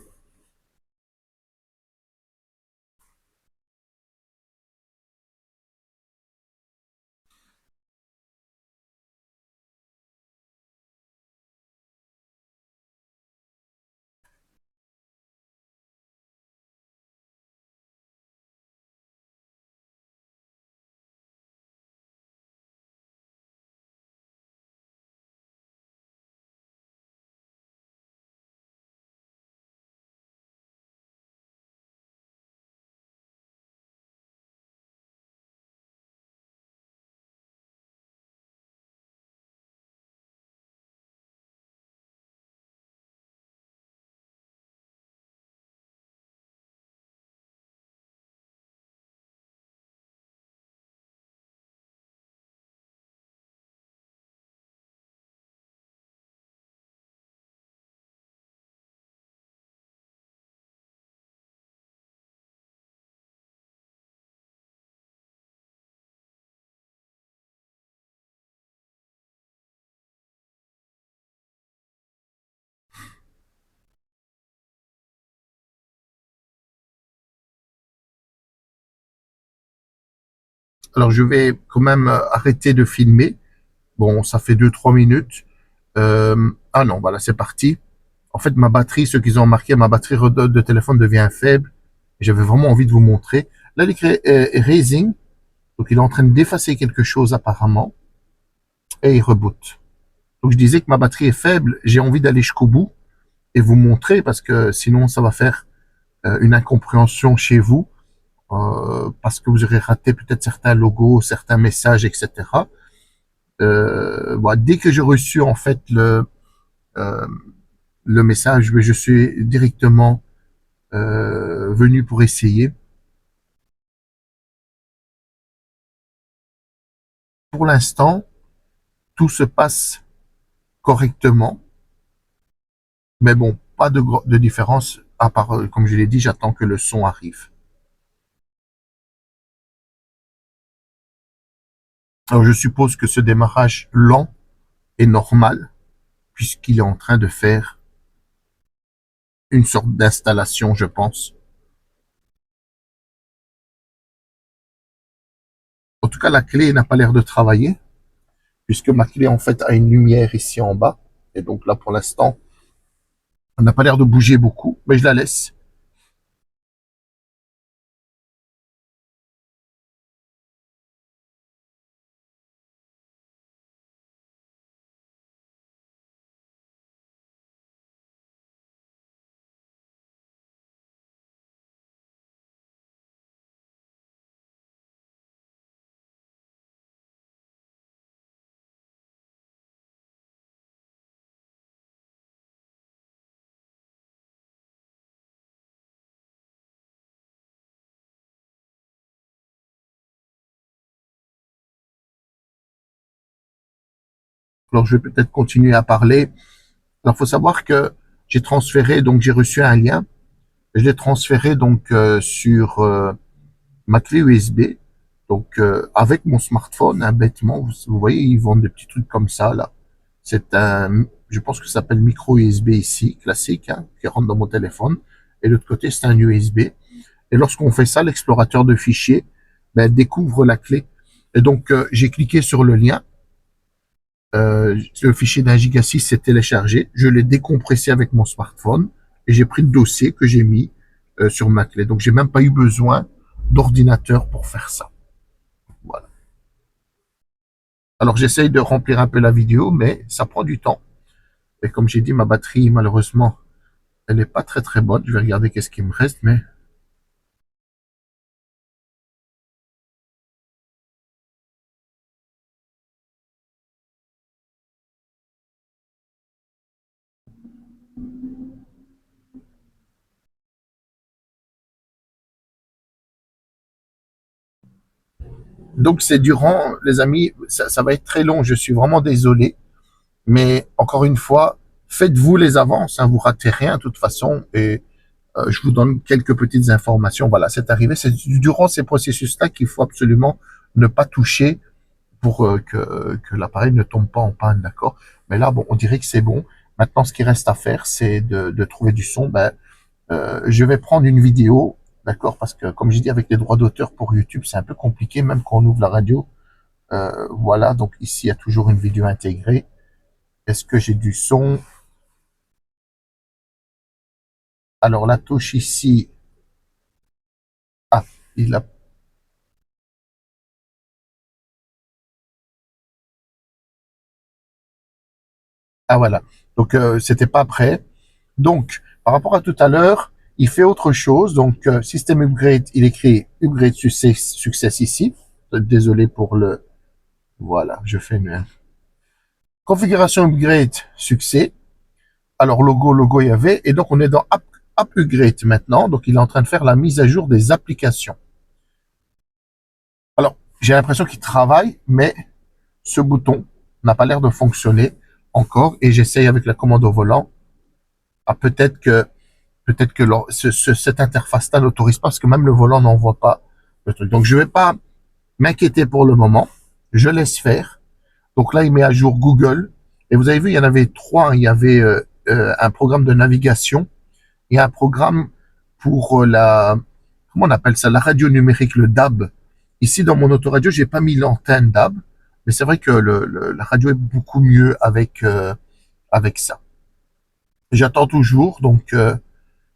Alors, je vais quand même arrêter de filmer. Bon, ça fait 2-3 minutes. Ah non, voilà, c'est parti. En fait, ma batterie, ceux qui ont remarqué, ma batterie de téléphone devient faible. J'avais vraiment envie de vous montrer. Là, il écrit Erasing. Donc, il est en train d'effacer quelque chose apparemment. Et il reboot. Donc, je disais que ma batterie est faible. J'ai envie d'aller jusqu'au bout et vous montrer parce que sinon, ça va faire une incompréhension chez vous. Parce que vous aurez raté peut-être certains logos, certains messages, etc. Voilà, dès que j'ai reçu en fait euh, le message, je suis directement venu pour essayer. Pour l'instant, tout se passe correctement, mais bon, pas de différence, à part, comme je l'ai dit, j'attends que le son arrive. Alors je suppose que ce démarrage lent est normal, puisqu'il est en train de faire une sorte d'installation, je pense. En tout cas, la clé n'a pas l'air de travailler, puisque ma clé en fait a une lumière ici en bas. Et donc là, pour l'instant, on n'a pas l'air de bouger beaucoup, mais je la laisse. Alors je vais peut-être continuer à parler. Alors, faut savoir que j'ai transféré, donc j'ai reçu un lien. Je l'ai transféré donc sur ma clé USB. Donc avec mon smartphone, hein, bêtement, vous voyez, ils vendent des petits trucs comme ça là. C'est un, je pense que ça s'appelle micro USB ici, classique, hein, qui rentre dans mon téléphone. Et de l'autre côté, c'est un USB. Et lorsqu'on fait ça, l'explorateur de fichiers découvre la clé. Et donc j'ai cliqué sur le lien. Le fichier d'un giga 6 s'est téléchargé, je l'ai décompressé avec mon smartphone et j'ai pris le dossier que j'ai mis sur ma clé. Donc j'ai même pas eu besoin d'ordinateur pour faire ça. Voilà. Alors j'essaye de remplir un peu la vidéo, mais ça prend du temps. Et comme j'ai dit, ma batterie, malheureusement, elle n'est pas très très bonne. Je vais regarder qu'est-ce qui me reste, mais donc c'est durant, les amis, ça va être très long. Je suis vraiment désolé, mais encore une fois, faites-vous les avances, hein, vous ratez rien de toute façon et je vous donne quelques petites informations. Voilà, c'est arrivé. C'est durant ces processus-là qu'il faut absolument ne pas toucher pour que l'appareil ne tombe pas en panne, d'accord? Mais là, bon, on dirait que c'est bon. Maintenant, ce qui reste à faire, c'est de trouver du son. Je vais prendre une vidéo, d'accord? Parce que, comme j'ai dit, avec les droits d'auteur pour YouTube, c'est un peu compliqué, même quand on ouvre la radio. Voilà, donc ici, il y a toujours une vidéo intégrée. Est-ce que j'ai du son? Alors, la touche ici, ah, il a Ah voilà. Donc c'était pas prêt. Donc par rapport à tout à l'heure, il fait autre chose. Donc système upgrade, il écrit upgrade success ici. Désolé pour le. Voilà, je fais une configuration upgrade succès. Alors logo il y avait et donc on est dans upgrade maintenant. Donc il est en train de faire la mise à jour des applications. Alors j'ai l'impression qu'il travaille, mais ce bouton n'a pas l'air de fonctionner encore et j'essaye avec la commande au volant. Ah, peut-être que cette interface-là n'autorise pas parce que même le volant n'envoie pas le truc. Donc je vais pas m'inquiéter pour le moment. Je laisse faire. Donc là, il met à jour Google. Et vous avez vu, il y en avait trois. Il y avait un programme de navigation et un programme pour comment on appelle ça, la radio numérique, le DAB. Ici, dans mon autoradio, j'ai pas mis l'antenne DAB, mais c'est vrai que la radio est beaucoup mieux avec ça. J'attends toujours, donc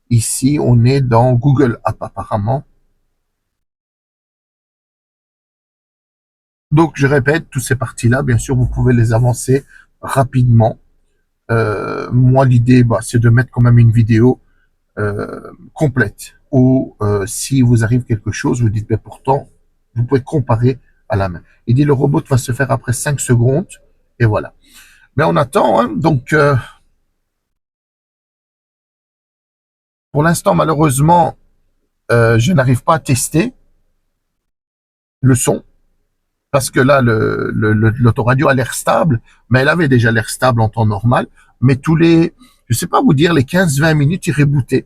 ici, on est dans Google App apparemment. Donc, je répète, toutes ces parties-là, bien sûr, vous pouvez les avancer rapidement. Moi, l'idée, c'est de mettre quand même une vidéo complète. Ou si vous arrive quelque chose, vous dites, mais pourtant, vous pouvez comparer à la main. Il dit, le robot va se faire après 5 secondes, et voilà. Mais on attend, hein, donc pour l'instant, malheureusement, je n'arrive pas à tester le son, parce que là, l'autoradio a l'air stable, mais elle avait déjà l'air stable en temps normal, mais je sais pas vous dire, les 15-20 minutes, il rebootait.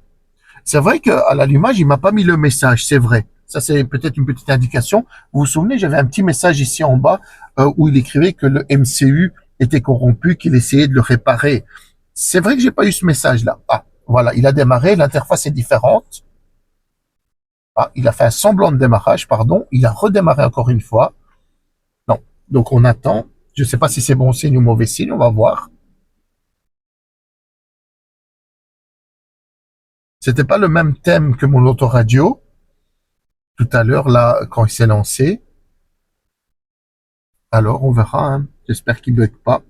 C'est vrai qu'à l'allumage, il m'a pas mis le message, c'est vrai. Ça, c'est peut-être une petite indication. Vous vous souvenez, j'avais un petit message ici en bas où il écrivait que le MCU était corrompu, qu'il essayait de le réparer. C'est vrai que j'ai pas eu ce message-là. Ah, voilà, il a démarré, l'interface est différente. Ah, il a fait un semblant de démarrage, pardon. Il a redémarré encore une fois. Non. Donc on attend. Je sais pas si c'est bon signe ou mauvais signe, on va voir. C'était pas le même thème que mon autoradio tout à l'heure, là, quand il s'est lancé. Alors, on verra, hein. J'espère qu'il bug pas.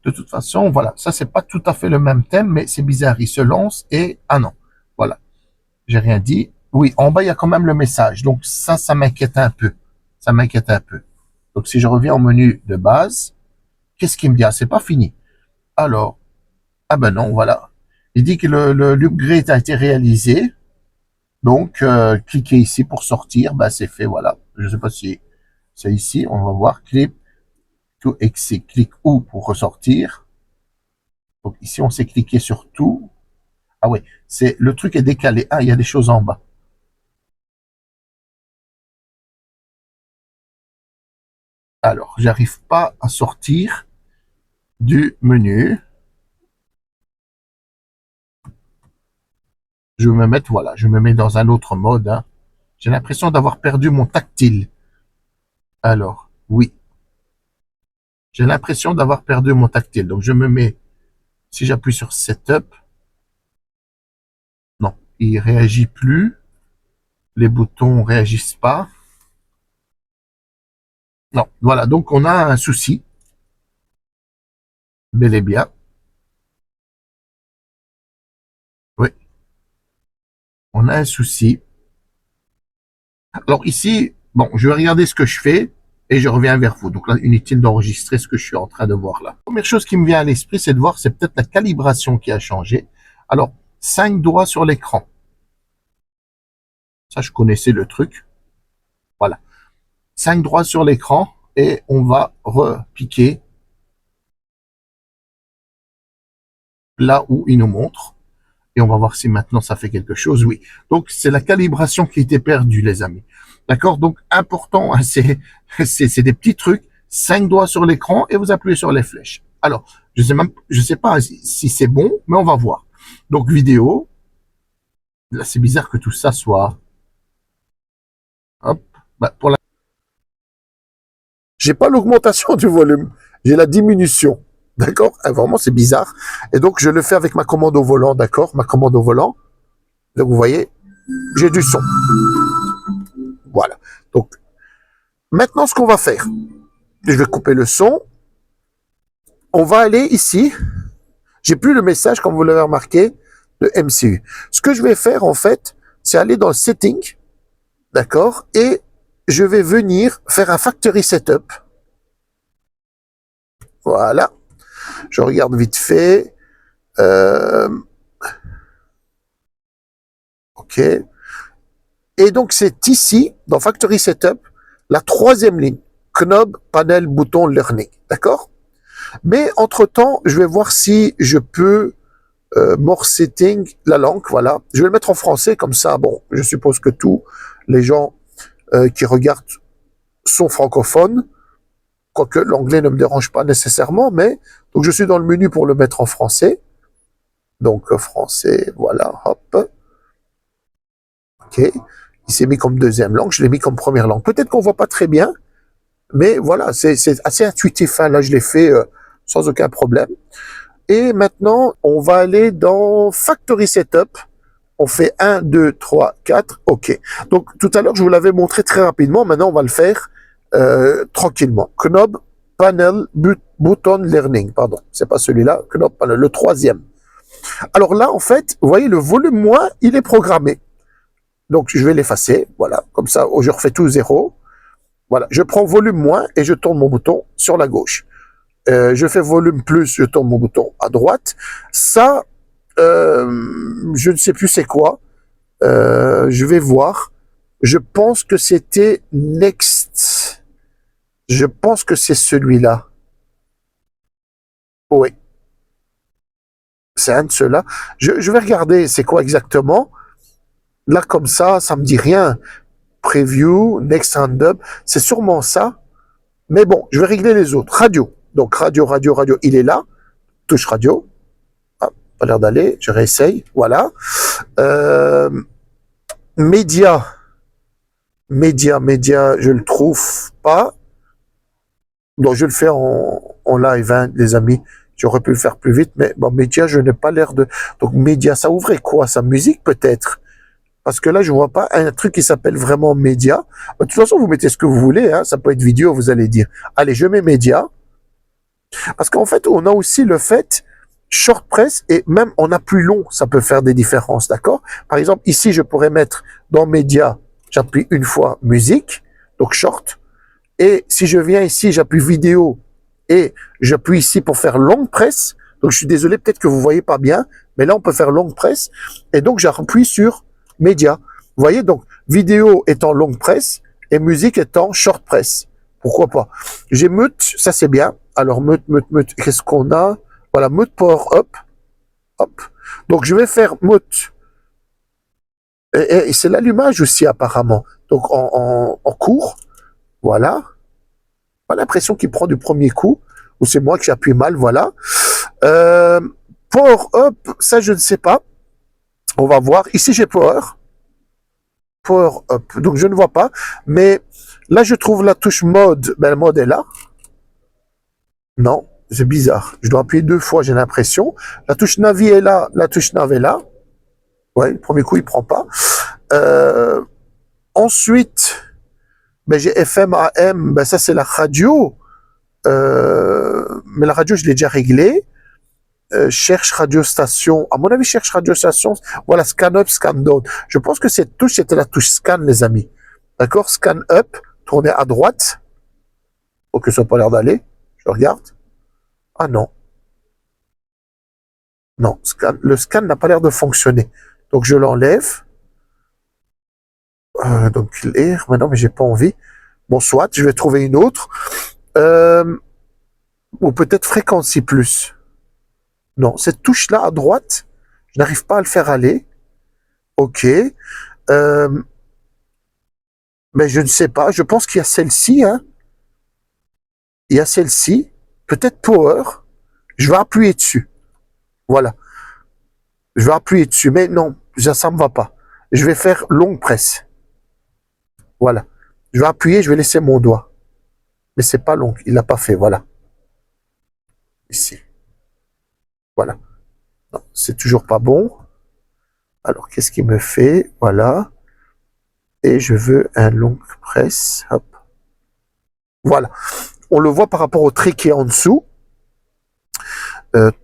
De toute façon, voilà. Ça, c'est pas tout à fait le même thème, mais c'est bizarre. Il se lance et, ah non. Voilà. J'ai rien dit. Oui, en bas, il y a quand même le message. Donc, ça m'inquiète un peu. Ça m'inquiète un peu. Donc, si je reviens au menu de base, qu'est-ce qu'il me dit? Ah, c'est pas fini. Alors, ah ben non, voilà. Il dit que l'upgrade a été réalisé. Donc, cliquez ici pour sortir. Ben, c'est fait, voilà. Je sais pas si c'est ici. On va voir. Clip to exit. Clique où pour ressortir. Donc, ici, on s'est cliqué sur tout. Ah oui, le truc est décalé. Ah, il y a des choses en bas. Alors, j'arrive pas à sortir du menu. Je me mets, voilà, je me mets dans un autre mode, hein. J'ai l'impression d'avoir perdu mon tactile. Alors, oui. J'ai l'impression d'avoir perdu mon tactile. Donc, je me mets, si j'appuie sur Setup, non, il réagit plus. Les boutons réagissent pas. Non, voilà. Donc, on a un souci. Bel et bien. Oui. On a un souci. Alors, ici, bon, je vais regarder ce que je fais et je reviens vers vous. Donc là, inutile d'enregistrer ce que je suis en train de voir là. La première chose qui me vient à l'esprit, c'est de voir, c'est peut-être la calibration qui a changé. Alors, 5 doigts sur l'écran. Ça, je connaissais le truc. Voilà. 5 doigts sur l'écran et on va repiquer là où il nous montre. Et on va voir si maintenant ça fait quelque chose. Oui. Donc, c'est la calibration qui était perdue, les amis. D'accord? Donc, important, hein, c'est des petits trucs. 5 doigts sur l'écran et vous appuyez sur les flèches. Alors, je sais pas si c'est bon, mais on va voir. Donc, vidéo. Là, c'est bizarre que tout ça soit, hop, pour la, j'ai pas l'augmentation du volume. J'ai la diminution. D'accord? Vraiment, c'est bizarre. Et donc, je le fais avec ma commande au volant. D'accord? Ma commande au volant. Donc, vous voyez, j'ai du son. Voilà. Donc, maintenant, ce qu'on va faire, je vais couper le son. On va aller ici. J'ai plus le message, comme vous l'avez remarqué, de MCU. Ce que je vais faire, en fait, c'est aller dans le setting, d'accord, et je vais venir faire un factory setup. Voilà. Je regarde vite fait. OK. Et donc, c'est ici, dans factory setup, la troisième ligne. Knob, panel, bouton, learning. D'accord? Mais entre-temps, je vais voir si je peux more setting, la langue, voilà. Je vais le mettre en français, comme ça, bon, je suppose que tous les gens qui regardent sont francophones, quoique l'anglais ne me dérange pas nécessairement, mais donc je suis dans le menu pour le mettre en français. Donc, français, voilà, hop. OK. Il s'est mis comme deuxième langue, je l'ai mis comme première langue. Peut-être qu'on voit pas très bien, mais voilà, c'est assez intuitif. Hein. Là, je l'ai fait sans aucun problème. Et maintenant, on va aller dans Factory Setup. On fait 1, 2, 3, 4. OK. Donc, tout à l'heure, je vous l'avais montré très rapidement. Maintenant, on va le faire tranquillement. Knob, Panel, Button, Learning. Pardon, c'est pas celui-là. Knob, Panel, le troisième. Alors là, en fait, vous voyez, le volume moins, il est programmé. Donc, je vais l'effacer. Voilà. Comme ça, je refais tout 0. Voilà. Je prends volume moins et je tourne mon bouton sur la gauche. Je fais volume plus, je tourne mon bouton à droite. Ça, je ne sais plus c'est quoi. Je vais voir. Je pense que c'était Next. Je pense que c'est celui-là. Oui. C'est un de ceux-là. Je vais regarder c'est quoi exactement. Là, comme ça me dit rien. Preview, Next Roundup, c'est sûrement ça. Mais bon, je vais régler les autres. Radio. Donc, radio, il est là. Touche radio. Ah, pas l'air d'aller. Je réessaye. Voilà. Média, je le trouve pas. Donc, je le fais en live, hein, les amis. J'aurais pu le faire plus vite, mais bon, média, je n'ai pas l'air de... Donc, média, ça ouvrait quoi? Sa musique, peut-être? Parce que là, je vois pas un truc qui s'appelle vraiment média. De toute façon, vous mettez ce que vous voulez, hein. Ça peut être vidéo, vous allez dire. Allez, je mets média. Parce qu'en fait, on a aussi le fait short press et même on a plus long, ça peut faire des différences, d'accord? Par exemple, ici, je pourrais mettre dans média, j'appuie une fois musique, donc short. Et si je viens ici, j'appuie vidéo et j'appuie ici pour faire long press. Donc, je suis désolé, peut-être que vous voyez pas bien, mais là, on peut faire long press. Et donc, j'appuie sur média. Vous voyez, donc, vidéo est en long press et musique est en short press. Pourquoi pas? J'ai mute, ça c'est bien. Alors, mute, qu'est-ce qu'on a? Voilà, mute power up. Hop. Donc, je vais faire mute. Et c'est l'allumage aussi, apparemment. Donc, en cours. Voilà. Pas l'impression qu'il prend du premier coup. Ou c'est moi qui appuie mal, voilà. Power up, ça, je ne sais pas. On va voir. Ici, j'ai power. Power up. Donc, je ne vois pas. Mais là, je trouve la touche mode. Ben, le mode est là. Non, c'est bizarre. Je dois appuyer 2 fois, j'ai l'impression. La touche Navi est là. La touche Nav est là. Ouais, le premier coup, il prend pas. Ensuite, ben, j'ai FM, AM. Ben, ça, c'est la radio. Mais la radio, je l'ai déjà réglée. Cherche radio station. À mon avis, cherche radio station. Voilà, scan up, scan down. Je pense que cette touche, c'était la touche scan, les amis. D'accord? Scan up, tourner à droite. Faut que ça n'a pas l'air d'aller. Je regarde. Ah non. Non, le scan n'a pas l'air de fonctionner. Donc, je l'enlève. Donc, clear. Mais non, mais j'ai pas envie. Bon, soit, je vais trouver une autre. Ou peut-être frequency plus. Non, cette touche-là à droite, je n'arrive pas à le faire aller. OK. Mais je ne sais pas. Je pense qu'il y a celle-ci. Hein. Il y a celle-ci. Peut-être power. Je vais appuyer dessus. Voilà. Je vais appuyer dessus. Mais non, ça ne me va pas. Je vais faire long press. Voilà. Je vais appuyer, je vais laisser mon doigt. Mais c'est pas long. Il l'a pas fait. Voilà. Ici. Voilà. Non, c'est toujours pas bon. Alors, qu'est-ce qu'il me fait? Voilà. Et je veux un long press. Hop. Voilà. On le voit par rapport au trait qui est en dessous.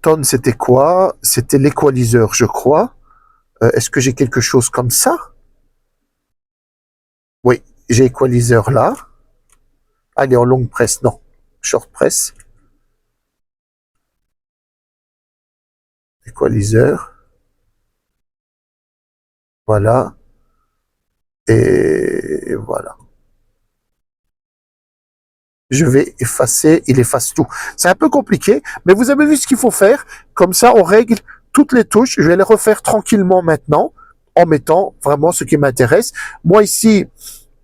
Tone, c'était quoi? C'était l'équaliseur, je crois. Est-ce que j'ai quelque chose comme ça? Oui, j'ai équaliseur là. Allez, en long press, non. Short press. Équaliseur. Voilà. Et voilà. Je vais effacer, il efface tout. C'est un peu compliqué, mais vous avez vu ce qu'il faut faire. Comme ça, on règle toutes les touches. Je vais les refaire tranquillement maintenant, en mettant vraiment ce qui m'intéresse. Moi ici,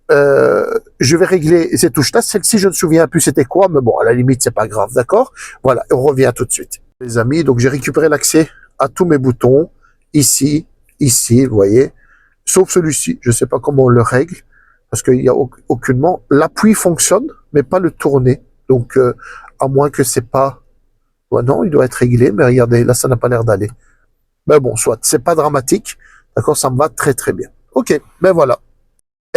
je vais régler ces touches-là. Celle-ci, je ne me souviens plus c'était quoi, mais bon, à la limite, c'est pas grave, d'accord? Voilà, on revient tout de suite. Les amis, donc j'ai récupéré l'accès à tous mes boutons, ici, ici, vous voyez, sauf celui-ci. Je ne sais pas comment on le règle, parce qu'il n'y a aucunement... L'appui fonctionne, mais pas le tourner. Donc, à moins que c'est pas... Ouais, non, il doit être réglé, mais regardez, là, ça n'a pas l'air d'aller. Mais bon, soit, c'est pas dramatique. D'accord, ça me va très très bien. Ok, ben voilà.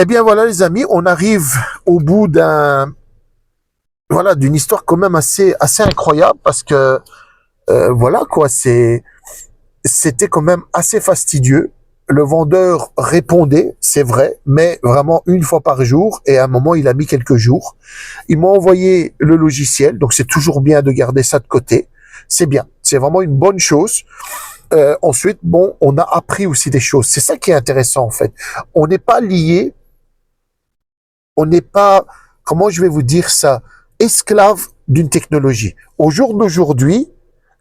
Eh bien voilà les amis, on arrive au bout d'une histoire quand même assez incroyable parce que voilà quoi, c'était quand même assez fastidieux. Le vendeur répondait, c'est vrai, mais vraiment une fois par jour et à un moment il a mis quelques jours. Il m'a envoyé le logiciel, donc c'est toujours bien de garder ça de côté. C'est bien, c'est vraiment une bonne chose. Ensuite, bon, on a appris aussi des choses. C'est ça qui est intéressant en fait. On n'est pas lié, on n'est pas, comment je vais vous dire ça, esclave d'une technologie. Au jour d'aujourd'hui,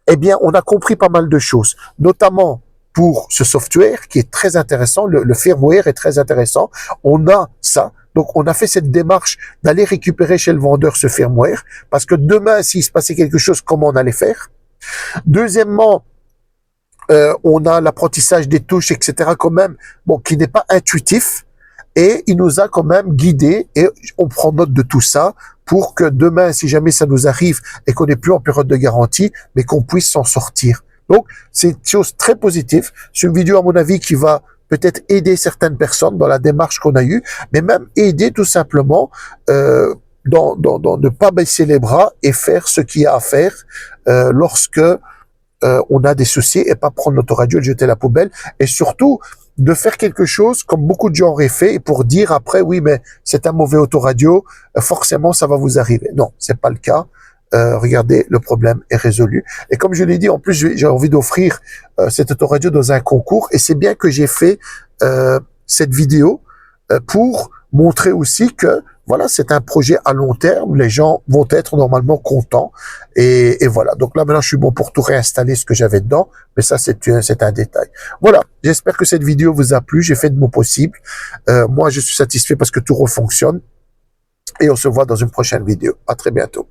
eh bien, on a compris pas mal de choses, notamment pour ce software qui est très intéressant, le firmware est très intéressant. On a ça. Donc, on a fait cette démarche d'aller récupérer chez le vendeur ce firmware parce que demain, s'il se passait quelque chose, comment on allait faire? Deuxièmement, on a l'apprentissage des touches, etc. quand même, bon, qui n'est pas intuitif. Et il nous a quand même guidés et on prend note de tout ça pour que demain, si jamais ça nous arrive et qu'on n'est plus en période de garantie, mais qu'on puisse s'en sortir. Donc, c'est une chose très positive. C'est une vidéo, à mon avis, qui va peut-être aider certaines personnes dans la démarche qu'on a eue, mais même aider tout simplement dans ne pas baisser les bras et faire ce qu'il y a à faire lorsque on a des soucis et pas prendre l'autoradio et le jeter à la poubelle. Et surtout, de faire quelque chose comme beaucoup de gens auraient fait et pour dire après, oui, mais c'est un mauvais autoradio, forcément, ça va vous arriver. Non, c'est pas le cas. Regardez, le problème est résolu. Et comme je l'ai dit, en plus, j'ai envie d'offrir cet autoradio dans un concours. Et c'est bien que j'ai fait cette vidéo pour montrer aussi que voilà, c'est un projet à long terme. Les gens vont être normalement contents. Et voilà. Donc là, maintenant, je suis bon pour tout réinstaller ce que j'avais dedans. Mais ça, c'est un détail. Voilà. J'espère que cette vidéo vous a plu. J'ai fait de mon possible. Moi, je suis satisfait parce que tout refonctionne. Et on se voit dans une prochaine vidéo. À très bientôt.